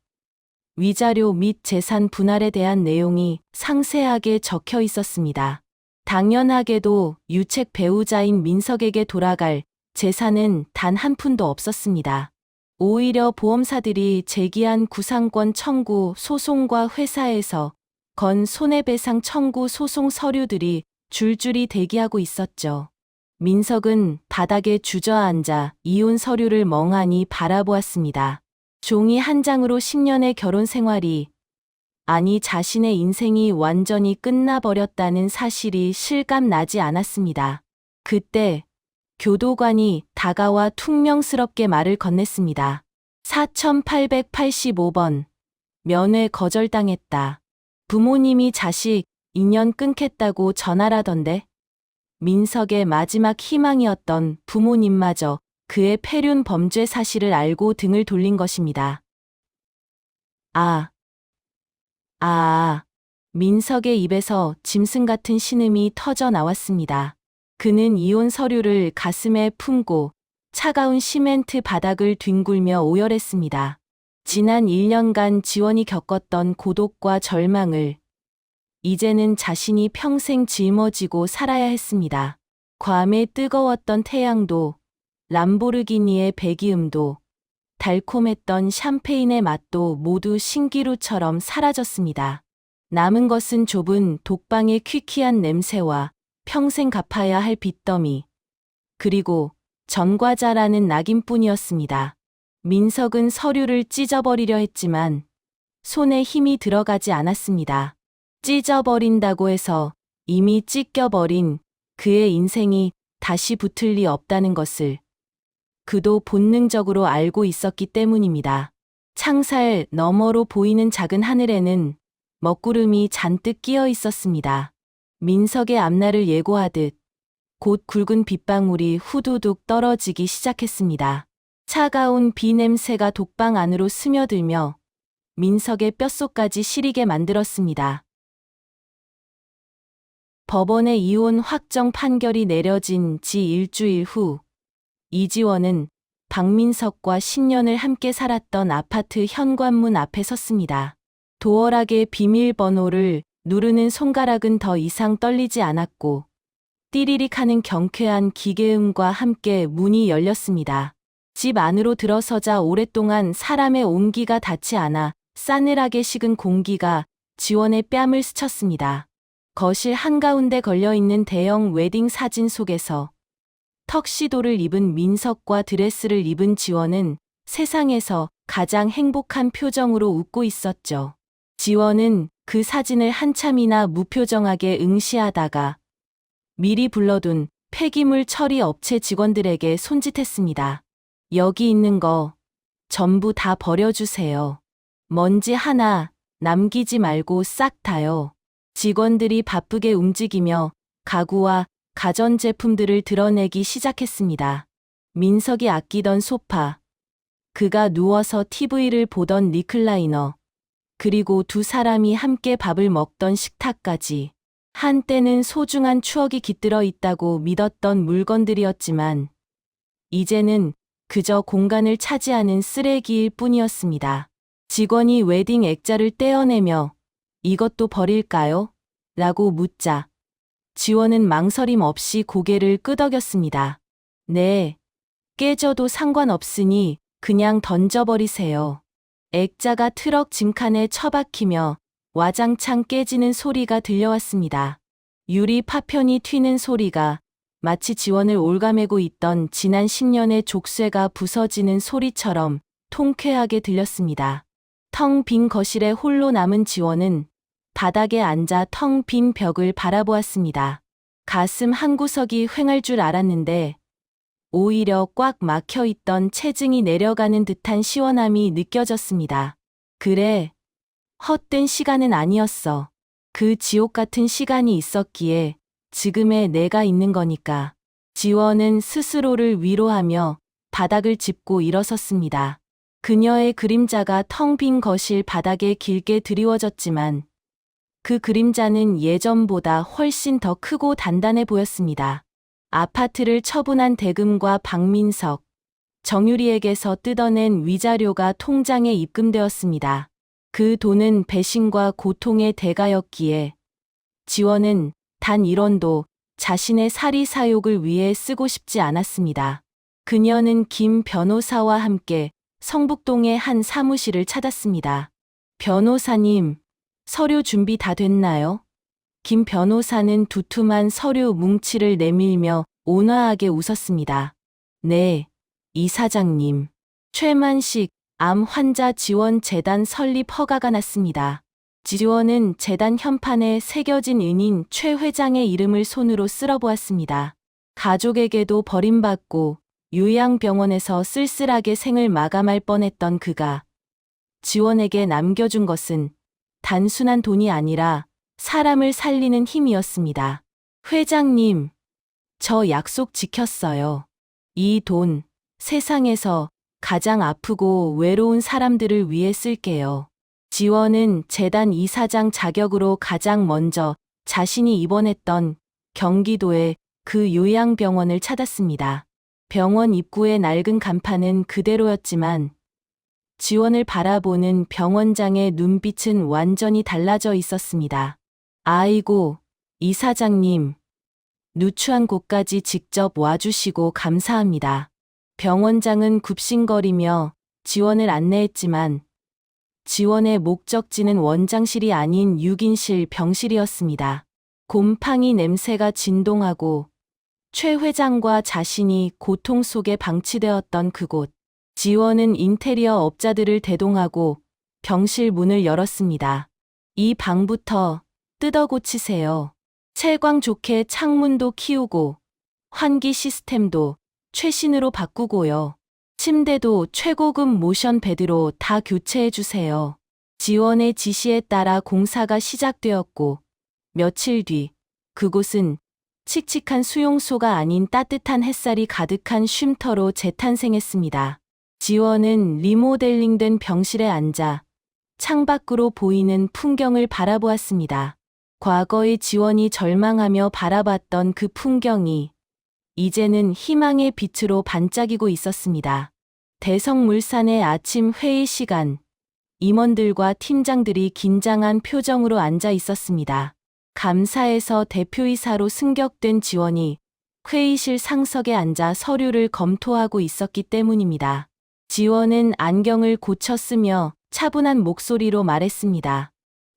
위자료 및 재산 분할에 대한 내용이 상세하게 적혀 있었습니다. 당연하게도 유책 배우자인 민석에게 돌아갈 재산은 단 한 푼도 없었습니다. 오히려 보험사들이 제기한 구상권 청구 소송과 회사에서 건 손해배상 청구 소송 서류들이 줄줄이 대기하고 있었죠. 민석은 바닥에 주저앉아 이혼 서류를 멍하니 바라보았습니다. 종이 한 장으로 10년의 결혼 생활이, 아니 자신의 인생이 완전히 끝나버렸다는 사실이 실감나지 않았습니다. 그때 교도관이 다가와 퉁명스럽게 말을 건넸습니다. 4885번. 면회 거절당했다. 부모님이 자식 인연 끊겠다고 전화라던데. 민석의 마지막 희망이었던 부모님마저 그의 폐륜 범죄 사실을 알고 등을 돌린 것입니다. 민석의 입에서 짐승 같은 신음이 터져 나왔습니다. 그는 이혼 서류를 가슴에 품고 차가운 시멘트 바닥을 뒹굴며 오열했습니다. 지난 1년간 지원이 겪었던 고독과 절망을 이제는 자신이 평생 짊어지고 살아야 했습니다. 괌의 뜨거웠던 태양도, 람보르기니의 배기음도, 달콤했던 샴페인의 맛도 모두 신기루처럼 사라졌습니다. 남은 것은 좁은 독방의 퀴퀴한 냄새와 평생 갚아야 할 빚더미, 그리고 전과자라는 낙인뿐이었습니다. 민석은 서류를 찢어버리려 했지만 손에 힘이 들어가지 않았습니다. 찢어버린다고 해서 이미 찢겨버린 그의 인생이 다시 붙을 리 없다는 것을 그도 본능적으로 알고 있었기 때문입니다. 창살 너머로 보이는 작은 하늘에는 먹구름이 잔뜩 끼어 있었습니다. 민석의 앞날을 예고하듯 곧 굵은 빗방울이 후두둑 떨어지기 시작했습니다. 차가운 비 냄새가 독방 안으로 스며들며 민석의 뼛속까지 시리게 만들었습니다. 법원의 이혼 확정 판결이 내려진 지 일주일 후 이지원은 박민석과 10년을 함께 살았던 아파트 현관문 앞에 섰습니다. 도어락의 비밀번호를 누르는 손가락은 더 이상 떨리지 않았고 띠리릭 하는 경쾌한 기계음과 함께 문이 열렸습니다. 집 안으로 들어서자 오랫동안 사람의 온기가 닿지 않아 싸늘하게 식은 공기가 지원의 뺨을 스쳤습니다. 거실 한가운데 걸려있는 대형 웨딩 사진 속에서 턱시도를 입은 민석과 드레스를 입은 지원은 세상에서 가장 행복한 표정으로 웃고 있었죠. 지원은 그 사진을 한참이나 무표정하게 응시하다가 미리 불러둔 폐기물 처리 업체 직원들에게 손짓했습니다. 여기 있는 거 전부 다 버려주세요. 먼지 하나 남기지 말고 싹 다요. 직원들이 바쁘게 움직이며 가구와 가전제품들을 드러내기 시작했습니다. 민석이 아끼던 소파, 그가 누워서 TV를 보던 리클라이너, 그리고 두 사람이 함께 밥을 먹던 식탁까지 한때는 소중한 추억이 깃들어 있다고 믿었던 물건들이었지만 이제는 그저 공간을 차지하는 쓰레기일 뿐이었습니다. 직원이 웨딩 액자를 떼어내며 이것도 버릴까요? 라고 묻자 지원은 망설임 없이 고개를 끄덕였습니다. 네, 깨져도 상관없으니 그냥 던져버리세요. 액자가 트럭 짐칸에 처박히며 와장창 깨지는 소리가 들려왔습니다. 유리 파편이 튀는 소리가 마치 지원을 올가매고 있던 지난 10년의 족쇄가 부서지는 소리처럼 통쾌하게 들렸습니다. 텅 빈 거실에 홀로 남은 지원은 바닥에 앉아 텅 빈 벽을 바라보았습니다. 가슴 한구석이 휑할 줄 알았는데 오히려 꽉 막혀 있던 체증이 내려가는 듯한 시원함이 느껴졌습니다. 그래, 헛된 시간은 아니었어. 그 지옥 같은 시간이 있었기에 지금의 내가 있는 거니까. 지원은 스스로를 위로하며 바닥을 짚고 일어섰습니다. 그녀의 그림자가 텅 빈 거실 바닥에 길게 드리워졌지만 그 그림자는 예전보다 훨씬 더 크고 단단해 보였습니다. 아파트를 처분한 대금과 박민석, 정유리에게서 뜯어낸 위자료가 통장에 입금되었습니다. 그 돈은 배신과 고통의 대가였기에 지원은 단 1원도 자신의 사리사욕을 위해 쓰고 싶지 않았습니다. 그녀는 김 변호사와 함께 성북동의 한 사무실을 찾았습니다. 변호사님, 서류 준비 다 됐나요? 김 변호사는 두툼한 서류 뭉치를 내밀며 온화하게 웃었습니다. 네, 이사장님. 최만식 암 환자 지원 재단 설립 허가가 났습니다. 지원은 재단 현판에 새겨진 은인 최 회장의 이름을 손으로 쓸어보았습니다. 가족에게도 버림받고 요양병원에서 쓸쓸하게 생을 마감할 뻔했던 그가 지원에게 남겨준 것은 단순한 돈이 아니라 사람을 살리는 힘이었습니다. 회장님, 저 약속 지켰어요. 이 돈, 세상에서 가장 아프고 외로운 사람들을 위해 쓸게요. 지원은 재단 이사장 자격으로 가장 먼저 자신이 입원했던 경기도의 그 요양병원을 찾았습니다. 병원 입구의 낡은 간판은 그대로였지만 지원을 바라보는 병원장의 눈빛은 완전히 달라져 있었습니다. 아이고, 이사장님. 누추한 곳까지 직접 와주시고 감사합니다. 병원장은 굽신거리며 지원을 안내했지만 지원의 목적지는 원장실이 아닌 6인실 병실이었습니다. 곰팡이 냄새가 진동하고 최 회장과 자신이 고통 속에 방치되었던 그곳. 지원은 인테리어 업자들을 대동하고 병실 문을 열었습니다. 이 방부터 뜯어 고치세요. 채광 좋게 창문도 키우고 환기 시스템도 최신으로 바꾸고요. 침대도 최고급 모션 베드로 다 교체해 주세요. 지원의 지시에 따라 공사가 시작되었고 며칠 뒤 그곳은 칙칙한 수용소가 아닌 따뜻한 햇살이 가득한 쉼터로 재탄생했습니다. 지원은 리모델링된 병실에 앉아 창밖으로 보이는 풍경을 바라보았습니다. 과거의 지원이 절망하며 바라봤던 그 풍경이 이제는 희망의 빛으로 반짝이고 있었습니다. 대성물산의 아침 회의 시간, 임원들과 팀장들이 긴장한 표정으로 앉아 있었습니다. 감사에서 대표이사로 승격된 지원이 회의실 상석에 앉아 서류를 검토하고 있었기 때문입니다. 지원은 안경을 고쳤으며 차분한 목소리로 말했습니다.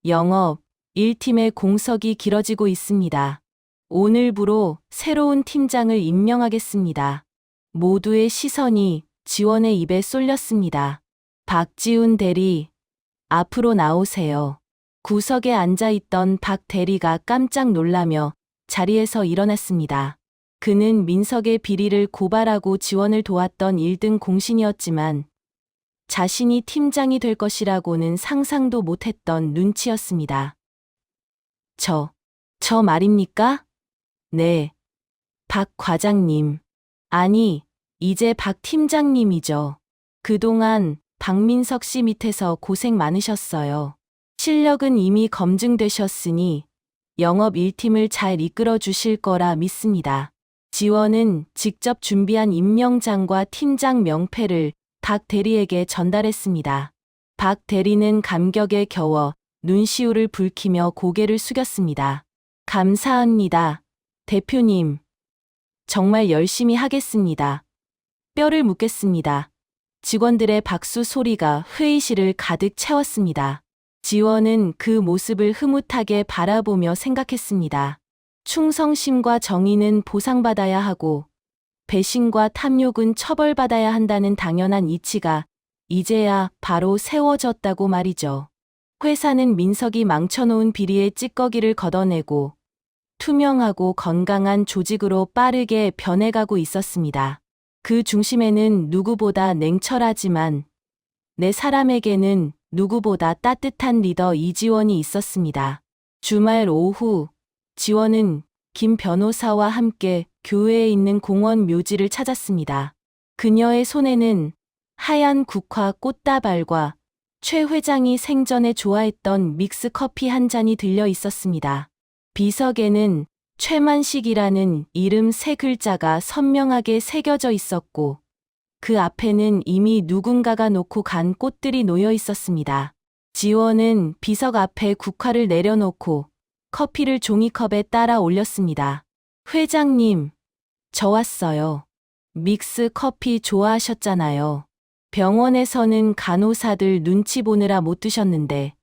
영업 1팀의 공석이 길어지고 있습니다. 오늘부로 새로운 팀장을 임명하겠습니다. 모두의 시선이 지원의 입에 쏠렸습니다. 박지훈 대리, 앞으로 나오세요. 구석에 앉아있던 박 대리가 깜짝 놀라며 자리에서 일어났습니다. 그는 민석의 비리를 고발하고 지원을 도왔던 1등 공신이었지만 자신이 팀장이 될 것이라고는 상상도 못했던 눈치였습니다. 저 말입니까? 네. 박 과장님. 아니, 이제 박 팀장님이죠. 그동안 박민석 씨 밑에서 고생 많으셨어요. 실력은 이미 검증되셨으니 영업 1팀을 잘 이끌어 주실 거라 믿습니다. 지원은 직접 준비한 임명장과 팀장 명패를 박 대리에게 전달했습니다. 박 대리는 감격에 겨워 눈시울을 붉히며 고개를 숙였습니다. 감사합니다. 대표님. 정말 열심히 하겠습니다. 뼈를 묻겠습니다. 직원들의 박수 소리가 회의실을 가득 채웠습니다. 지원은 그 모습을 흐뭇하게 바라보며 생각했습니다. 충성심과 정의는 보상받아야 하고 배신과 탐욕은 처벌받아야 한다는 당연한 이치가 이제야 바로 세워졌다고 말이죠. 회사는 민석이 망쳐놓은 비리의 찌꺼기를 걷어내고 투명하고 건강한 조직으로 빠르게 변해가고 있었습니다. 그 중심에는 누구보다 냉철하지만 내 사람에게는 누구보다 따뜻한 리더 이지원이 있었습니다. 주말 오후 지원은 김 변호사와 함께 교회에 있는 공원 묘지를 찾았습니다. 그녀의 손에는 하얀 국화 꽃다발과 최 회장이 생전에 좋아했던 믹스 커피 한 잔이 들려 있었습니다. 비석에는 최만식이라는 이름 세 글자가 선명하게 새겨져 있었고 그 앞에는 이미 누군가가 놓고 간 꽃들이 놓여 있었습니다. 지원은 비석 앞에 국화를 내려놓고 커피를 종이컵에 따라 올렸습니다. 회장님, 저 왔어요. 믹스 커피 좋아하셨잖아요. 병원에서는 간호사들 눈치 보느라 못 드셨는데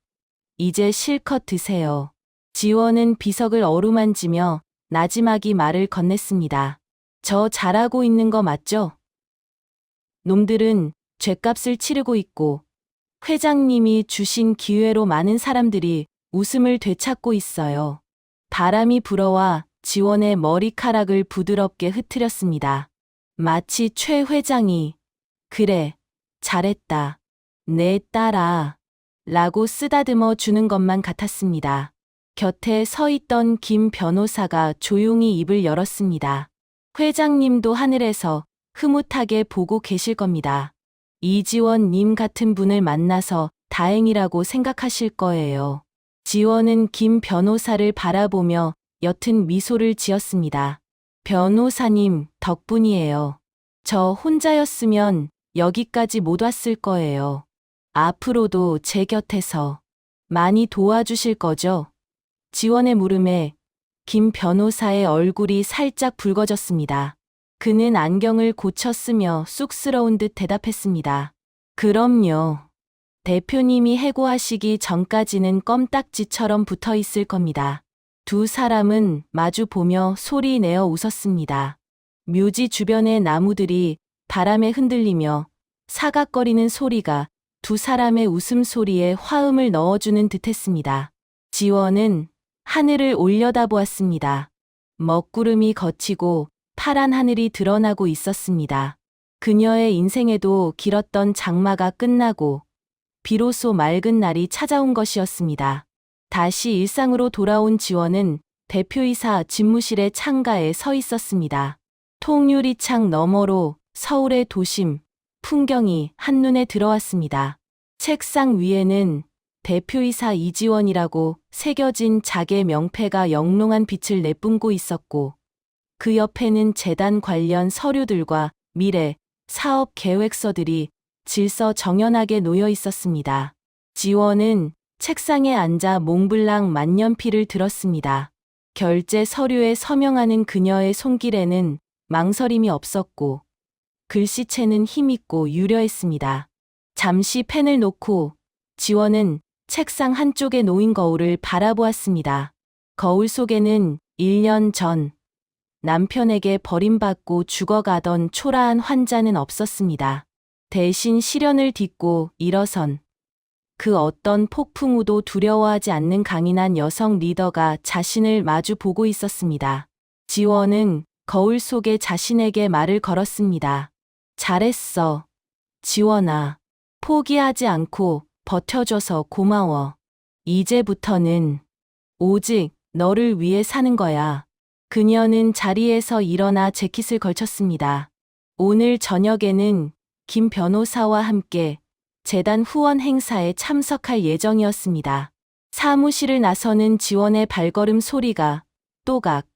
이제 실컷 드세요. 지원은 비석을 어루만지며 나지막이 말을 건넸습니다. 저 잘하고 있는 거 맞죠? 놈들은 죗값을 치르고 있고 회장님이 주신 기회로 많은 사람들이 웃음을 되찾고 있어요. 바람이 불어와 지원의 머리카락을 부드럽게 흐트렸습니다. 마치 최 회장이 그래, 잘했다. 내 딸아 라고 쓰다듬어 주는 것만 같았습니다. 곁에 서 있던 김 변호사가 조용히 입을 열었습니다. 회장님도 하늘에서 흐뭇하게 보고 계실 겁니다. 이지원 님 같은 분을 만나서 다행이라고 생각하실 거예요. 지원은 김 변호사를 바라보며 옅은 미소를 지었습니다. 변호사님 덕분이에요. 저 혼자였으면 여기까지 못 왔을 거예요. 앞으로도 제 곁에서 많이 도와주실 거죠? 지원의 물음에 김 변호사의 얼굴이 살짝 붉어졌습니다. 그는 안경을 고쳐 쓰며 쑥스러운 듯 대답했습니다. 그럼요. 대표님이 해고하시기 전까지는 껌딱지처럼 붙어 있을 겁니다. 두 사람은 마주 보며 소리 내어 웃었습니다. 묘지 주변의 나무들이 바람에 흔들리며 사각거리는 소리가 두 사람의 웃음소리에 화음을 넣어주는 듯했습니다. 지원은 하늘을 올려다보았습니다. 먹구름이 걷히고 파란 하늘이 드러나고 있었습니다. 그녀의 인생에도 길었던 장마가 끝나고 비로소 맑은 날이 찾아온 것이었습니다. 다시 일상으로 돌아온 지원은 대표이사 집무실의 창가에 서 있었습니다. 통유리창 너머로 서울의 도심, 풍경이 한눈에 들어왔습니다. 책상 위에는 대표이사 이지원이라고 새겨진 작의 명패가 영롱한 빛을 내뿜고 있었고 그 옆에는 재단 관련 서류들과 미래, 사업 계획서들이 질서정연하게 놓여 있었습니다. 지원은 책상에 앉아 몽블랑 만년필을 들었습니다. 결제 서류에 서명하는 그녀의 손길에는 망설임이 없었고 글씨체는 힘있고 유려했습니다. 잠시 펜을 놓고 지원은 책상 한쪽에 놓인 거울을 바라보았습니다. 거울 속에는 1년 전 남편에게 버림받고 죽어가던 초라한 환자는 없었습니다. 대신 시련을 딛고 일어선 그 어떤 폭풍우도 두려워하지 않는 강인한 여성 리더가 자신을 마주 보고 있었습니다. 지원은 거울 속에 자신에게 말을 걸었습니다. 잘했어. 지원아. 포기하지 않고 버텨줘서 고마워. 이제부터는 오직 너를 위해 사는 거야. 그녀는 자리에서 일어나 재킷을 걸쳤습니다. 오늘 저녁에는 김 변호사와 함께 재단 후원 행사에 참석할 예정이었습니다. 사무실을 나서는 지원의 발걸음 소리가 또각,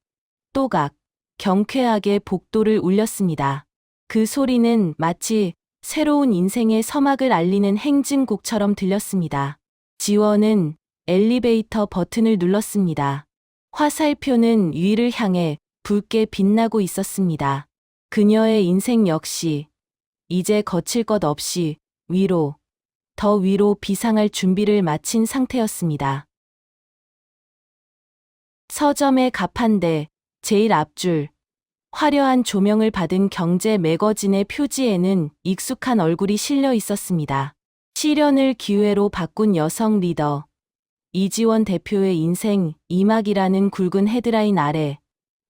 또각, 경쾌하게 복도를 울렸습니다. 그 소리는 마치 새로운 인생의 서막을 알리는 행진곡처럼 들렸습니다. 지원은 엘리베이터 버튼을 눌렀습니다. 화살표는 위를 향해 붉게 빛나고 있었습니다. 그녀의 인생 역시 이제 거칠 것 없이 위로, 더 위로 비상할 준비를 마친 상태였습니다. 서점의 가판대 제일 앞줄, 화려한 조명을 받은 경제 매거진의 표지에는 익숙한 얼굴이 실려 있었습니다. 시련을 기회로 바꾼 여성 리더, 이지원 대표의 인생 이막이라는 굵은 헤드라인 아래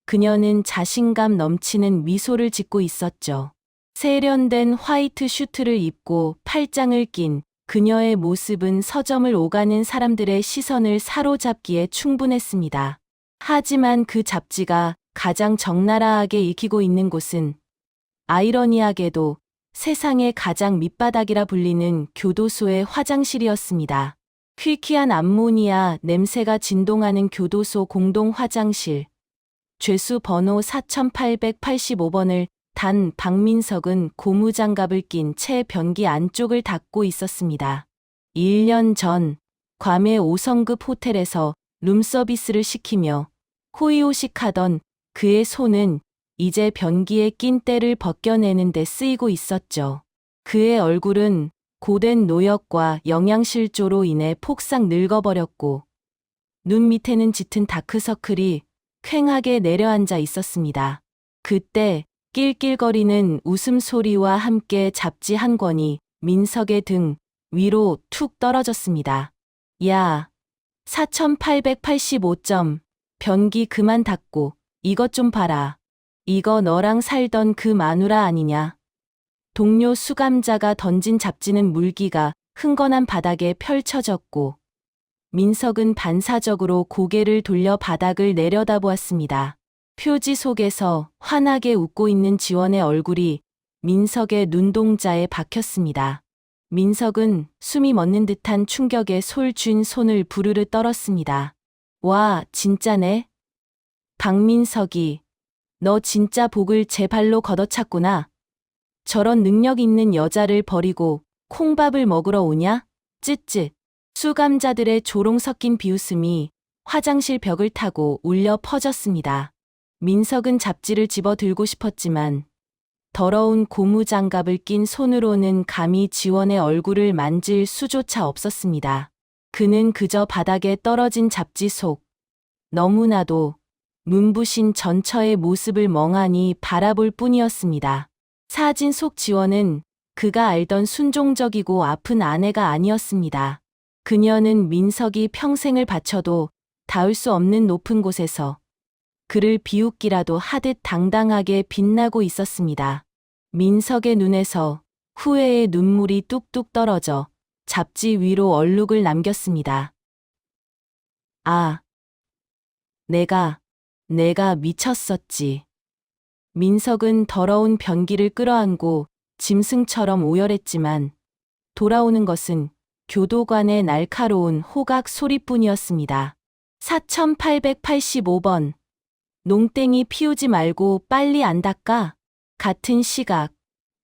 그녀는 자신감 넘치는 미소를 짓고 있었죠. 세련된 화이트 슈트를 입고 팔짱을 낀 그녀의 모습은 서점을 오가는 사람들의 시선을 사로잡기에 충분했습니다. 하지만 그 잡지가 가장 적나라하게 익히고 있는 곳은 아이러니하게도 세상의 가장 밑바닥이라 불리는 교도소의 화장실이었습니다. 퀴퀴한 암모니아 냄새가 진동하는 교도소 공동 화장실. 죄수 번호 4885번을 단 박민석은 고무장갑을 낀 채 변기 안쪽을 닦고 있었습니다. 1년 전 괌의 5성급 호텔에서 룸서비스를 시키며 호의호식하던 그의 손은 이제 변기에 낀 때를 벗겨내는 데 쓰이고 있었죠. 그의 얼굴은 고된 노역과 영양실조로 인해 폭삭 늙어버렸고 눈 밑에는 짙은 다크서클이 퀭하게 내려앉아 있었습니다. 그때 낄낄거리는 웃음소리와 함께 잡지 한 권이 민석의 등 위로 툭 떨어졌습니다. 야, 4885점, 변기 그만 닫고 이것 좀 봐라. 이거 너랑 살던 그 마누라 아니냐. 동료 수감자가 던진 잡지는 물기가 흥건한 바닥에 펼쳐졌고 민석은 반사적으로 고개를 돌려 바닥을 내려다보았습니다. 표지 속에서 환하게 웃고 있는 지원의 얼굴이 민석의 눈동자에 박혔습니다. 민석은 숨이 멎는 듯한 충격에 솔쥔 손을 부르르 떨었습니다. 와, 진짜네? 박민석이, 너 진짜 복을 제 발로 걷어찼구나. 저런 능력 있는 여자를 버리고 콩밥을 먹으러 오냐? 쯧쯧. 수감자들의 조롱 섞인 비웃음이 화장실 벽을 타고 울려 퍼졌습니다. 민석은 잡지를 집어 들고 싶었지만 더러운 고무장갑을 낀 손으로는 감히 지원의 얼굴을 만질 수조차 없었습니다. 그는 그저 바닥에 떨어진 잡지 속 너무나도 눈부신 전처의 모습을 멍하니 바라볼 뿐이었습니다. 사진 속 지원은 그가 알던 순종적이고 아픈 아내가 아니었습니다. 그녀는 민석이 평생을 바쳐도 닿을 수 없는 높은 곳에서 그를 비웃기라도 하듯 당당하게 빛나고 있었습니다. 민석의 눈에서 후회의 눈물이 뚝뚝 떨어져 잡지 위로 얼룩을 남겼습니다. 아, 내가 미쳤었지. 민석은 더러운 변기를 끌어안고 짐승처럼 오열했지만 돌아오는 것은 교도관의 날카로운 호각 소리뿐이었습니다. 4885번. 농땡이 피우지 말고 빨리 안 닦아. 같은 시각,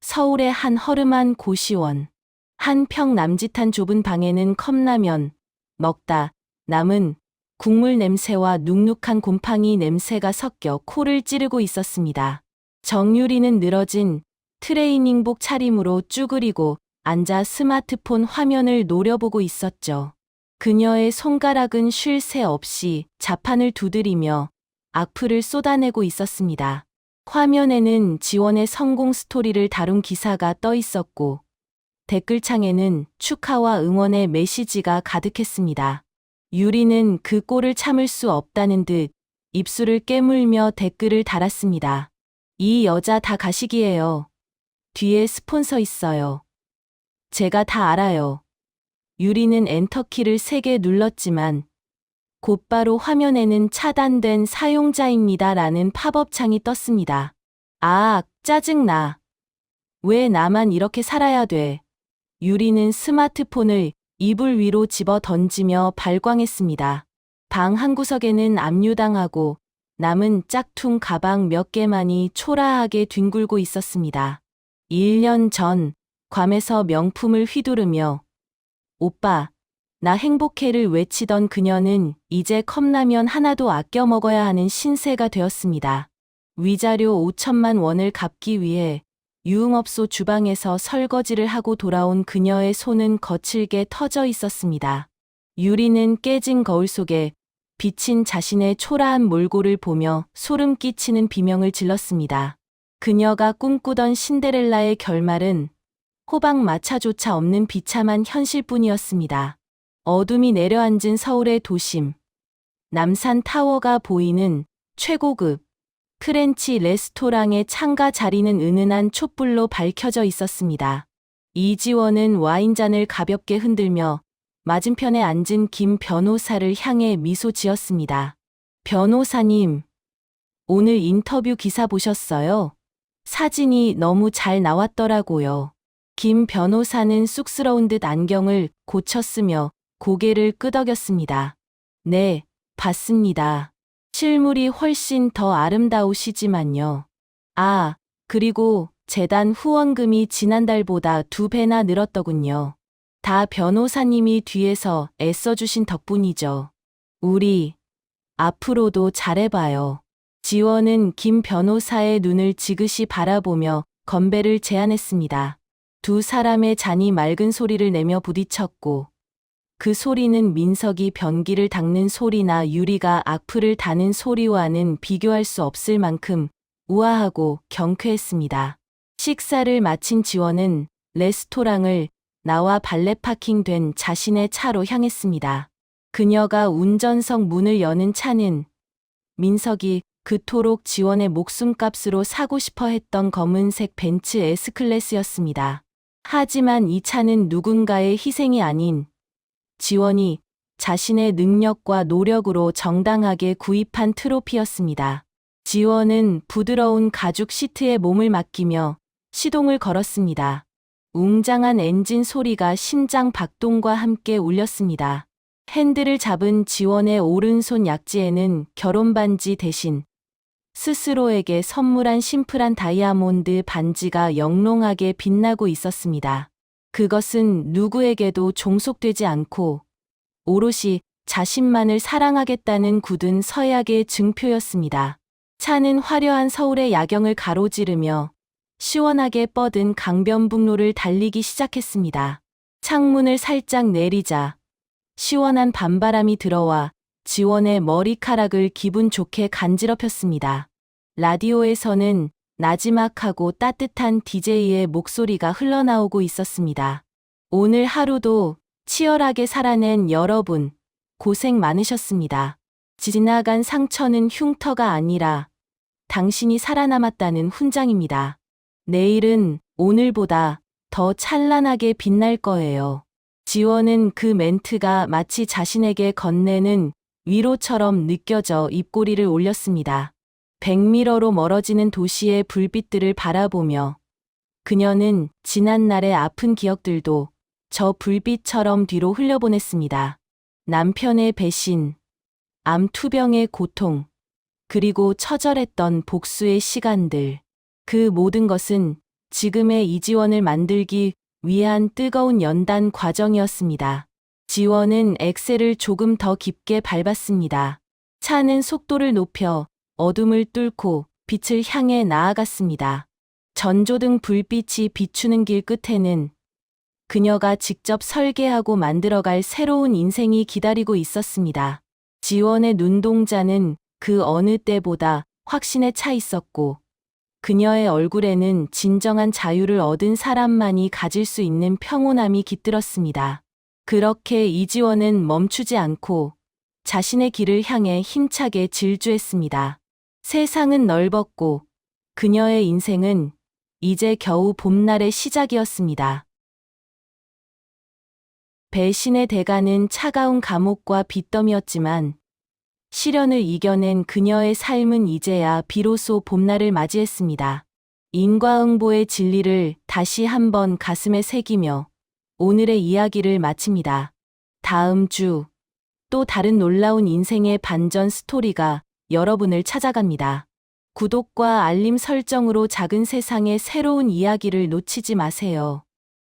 서울의 한 허름한 고시원. 한 평 남짓한 좁은 방에는 컵라면 먹다 남은 국물 냄새와 눅눅한 곰팡이 냄새가 섞여 코를 찌르고 있었습니다. 정유리는 늘어진 트레이닝복 차림으로 쭈그리고 앉아 스마트폰 화면을 노려보고 있었죠. 그녀의 손가락은 쉴 새 없이 자판을 두드리며 악플을 쏟아내고 있었습니다. 화면에는 지원의 성공 스토리를 다룬 기사가 떠 있었고 댓글창에는 축하와 응원의 메시지가 가득했습니다. 유리는 그 꼴을 참을 수 없다는 듯 입술을 깨물며 댓글을 달았습니다. 이 여자 다 가식이에요. 뒤에 스폰서 있어요. 제가 다 알아요. 유리는 엔터키를 3개 눌렀지만 곧바로 화면에는 차단된 사용자입니다라는 팝업창이 떴습니다. 아, 짜증나. 왜 나만 이렇게 살아야 돼? 유리는 스마트폰을 이불 위로 집어 던지며 발광했습니다. 방 한구석에는 압류당하고 남은 짝퉁 가방 몇 개만이 초라하게 뒹굴고 있었습니다. 1년 전 괌에서 명품을 휘두르며 오빠, 나 행복해를 외치던 그녀는 이제 컵라면 하나도 아껴 먹어야 하는 신세가 되었습니다. 위자료 5천만 원을 갚기 위해 유흥업소 주방에서 설거지를 하고 돌아온 그녀의 손은 거칠게 터져 있었습니다. 유리는 깨진 거울 속에 비친 자신의 초라한 몰골을 보며 소름 끼치는 비명을 질렀습니다. 그녀가 꿈꾸던 신데렐라의 결말은 호박마차조차 없는 비참한 현실뿐이었습니다. 어둠이 내려앉은 서울의 도심. 남산 타워가 보이는 최고급 프렌치 레스토랑의 창가 자리는 은은한 촛불로 밝혀져 있었습니다. 이지원은 와인잔을 가볍게 흔들며 맞은편에 앉은 김 변호사를 향해 미소 지었습니다. 변호사님, 오늘 인터뷰 기사 보셨어요? 사진이 너무 잘 나왔더라고요. 김 변호사는 쑥스러운 듯 안경을 고쳤으며 고개를 끄덕였습니다. 네, 봤습니다. 실물이 훨씬 더 아름다우시지만요. 아, 그리고 재단 후원금이 지난달보다 2배나 늘었더군요. 다 변호사님이 뒤에서 애써주신 덕분이죠. 우리 앞으로도 잘해봐요. 지원은 김 변호사의 눈을 지그시 바라보며 건배를 제안했습니다. 두 사람의 잔이 맑은 소리를 내며 부딪혔고 그 소리는 민석이 변기를 닦는 소리나 유리가 악플을 다는 소리와는 비교할 수 없을 만큼 우아하고 경쾌했습니다. 식사를 마친 지원은 레스토랑을 나와 발레 파킹된 자신의 차로 향했습니다. 그녀가 운전석 문을 여는 차는 민석이 그토록 지원의 목숨값으로 사고 싶어 했던 검은색 벤츠 S클래스였습니다. 하지만 이 차는 누군가의 희생이 아닌 지원이 자신의 능력과 노력으로 정당하게 구입한 트로피였습니다. 지원은 부드러운 가죽 시트에 몸을 맡기며 시동을 걸었습니다. 웅장한 엔진 소리가 심장 박동과 함께 울렸습니다. 핸들을 잡은 지원의 오른손 약지에는 결혼 반지 대신 스스로에게 선물한 심플한 다이아몬드 반지가 영롱하게 빛나고 있었습니다. 그것은 누구에게도 종속되지 않고 오롯이 자신만을 사랑하겠다는 굳은 서약의 증표였습니다. 차는 화려한 서울의 야경을 가로지르며 시원하게 뻗은 강변북로를 달리기 시작했습니다. 창문을 살짝 내리자 시원한 밤바람이 들어와 지원의 머리카락을 기분 좋게 간지럽혔습니다. 라디오에서는 나지막하고 따뜻한 DJ의 목소리가 흘러나오고 있었습니다. 오늘 하루도 치열하게 살아낸 여러분, 고생 많으셨습니다. 지나간 상처는 흉터가 아니라 당신이 살아남았다는 훈장입니다. 내일은 오늘보다 더 찬란하게 빛날 거예요. 지원은 그 멘트가 마치 자신에게 건네는 위로처럼 느껴져 입꼬리를 올렸습니다. 백미러로 멀어지는 도시의 불빛들을 바라보며 그녀는 지난날의 아픈 기억들도 저 불빛처럼 뒤로 흘려보냈습니다. 남편의 배신, 암 투병의 고통, 그리고 처절했던 복수의 시간들. 그 모든 것은 지금의 이지원을 만들기 위한 뜨거운 연단 과정이었습니다. 지원은 엑셀을 조금 더 깊게 밟았습니다. 차는 속도를 높여 어둠을 뚫고 빛을 향해 나아갔습니다. 전조등 불빛이 비추는 길 끝에는 그녀가 직접 설계하고 만들어갈 새로운 인생이 기다리고 있었습니다. 지원의 눈동자는 그 어느 때보다 확신에 차 있었고 그녀의 얼굴에는 진정한 자유를 얻은 사람만이 가질 수 있는 평온함이 깃들었습니다. 그렇게 이지원은 멈추지 않고 자신의 길을 향해 힘차게 질주했습니다. 세상은 넓었고 그녀의 인생은 이제 겨우 봄날의 시작이었습니다. 배신의 대가는 차가운 감옥과 빚더미였지만 시련을 이겨낸 그녀의 삶은 이제야 비로소 봄날을 맞이했습니다. 인과응보의 진리를 다시 한번 가슴에 새기며 오늘의 이야기를 마칩니다. 다음 주 또 다른 놀라운 인생의 반전 스토리가 여러분을 찾아갑니다. 구독과 알림 설정으로 작은 세상의 새로운 이야기를 놓치지 마세요.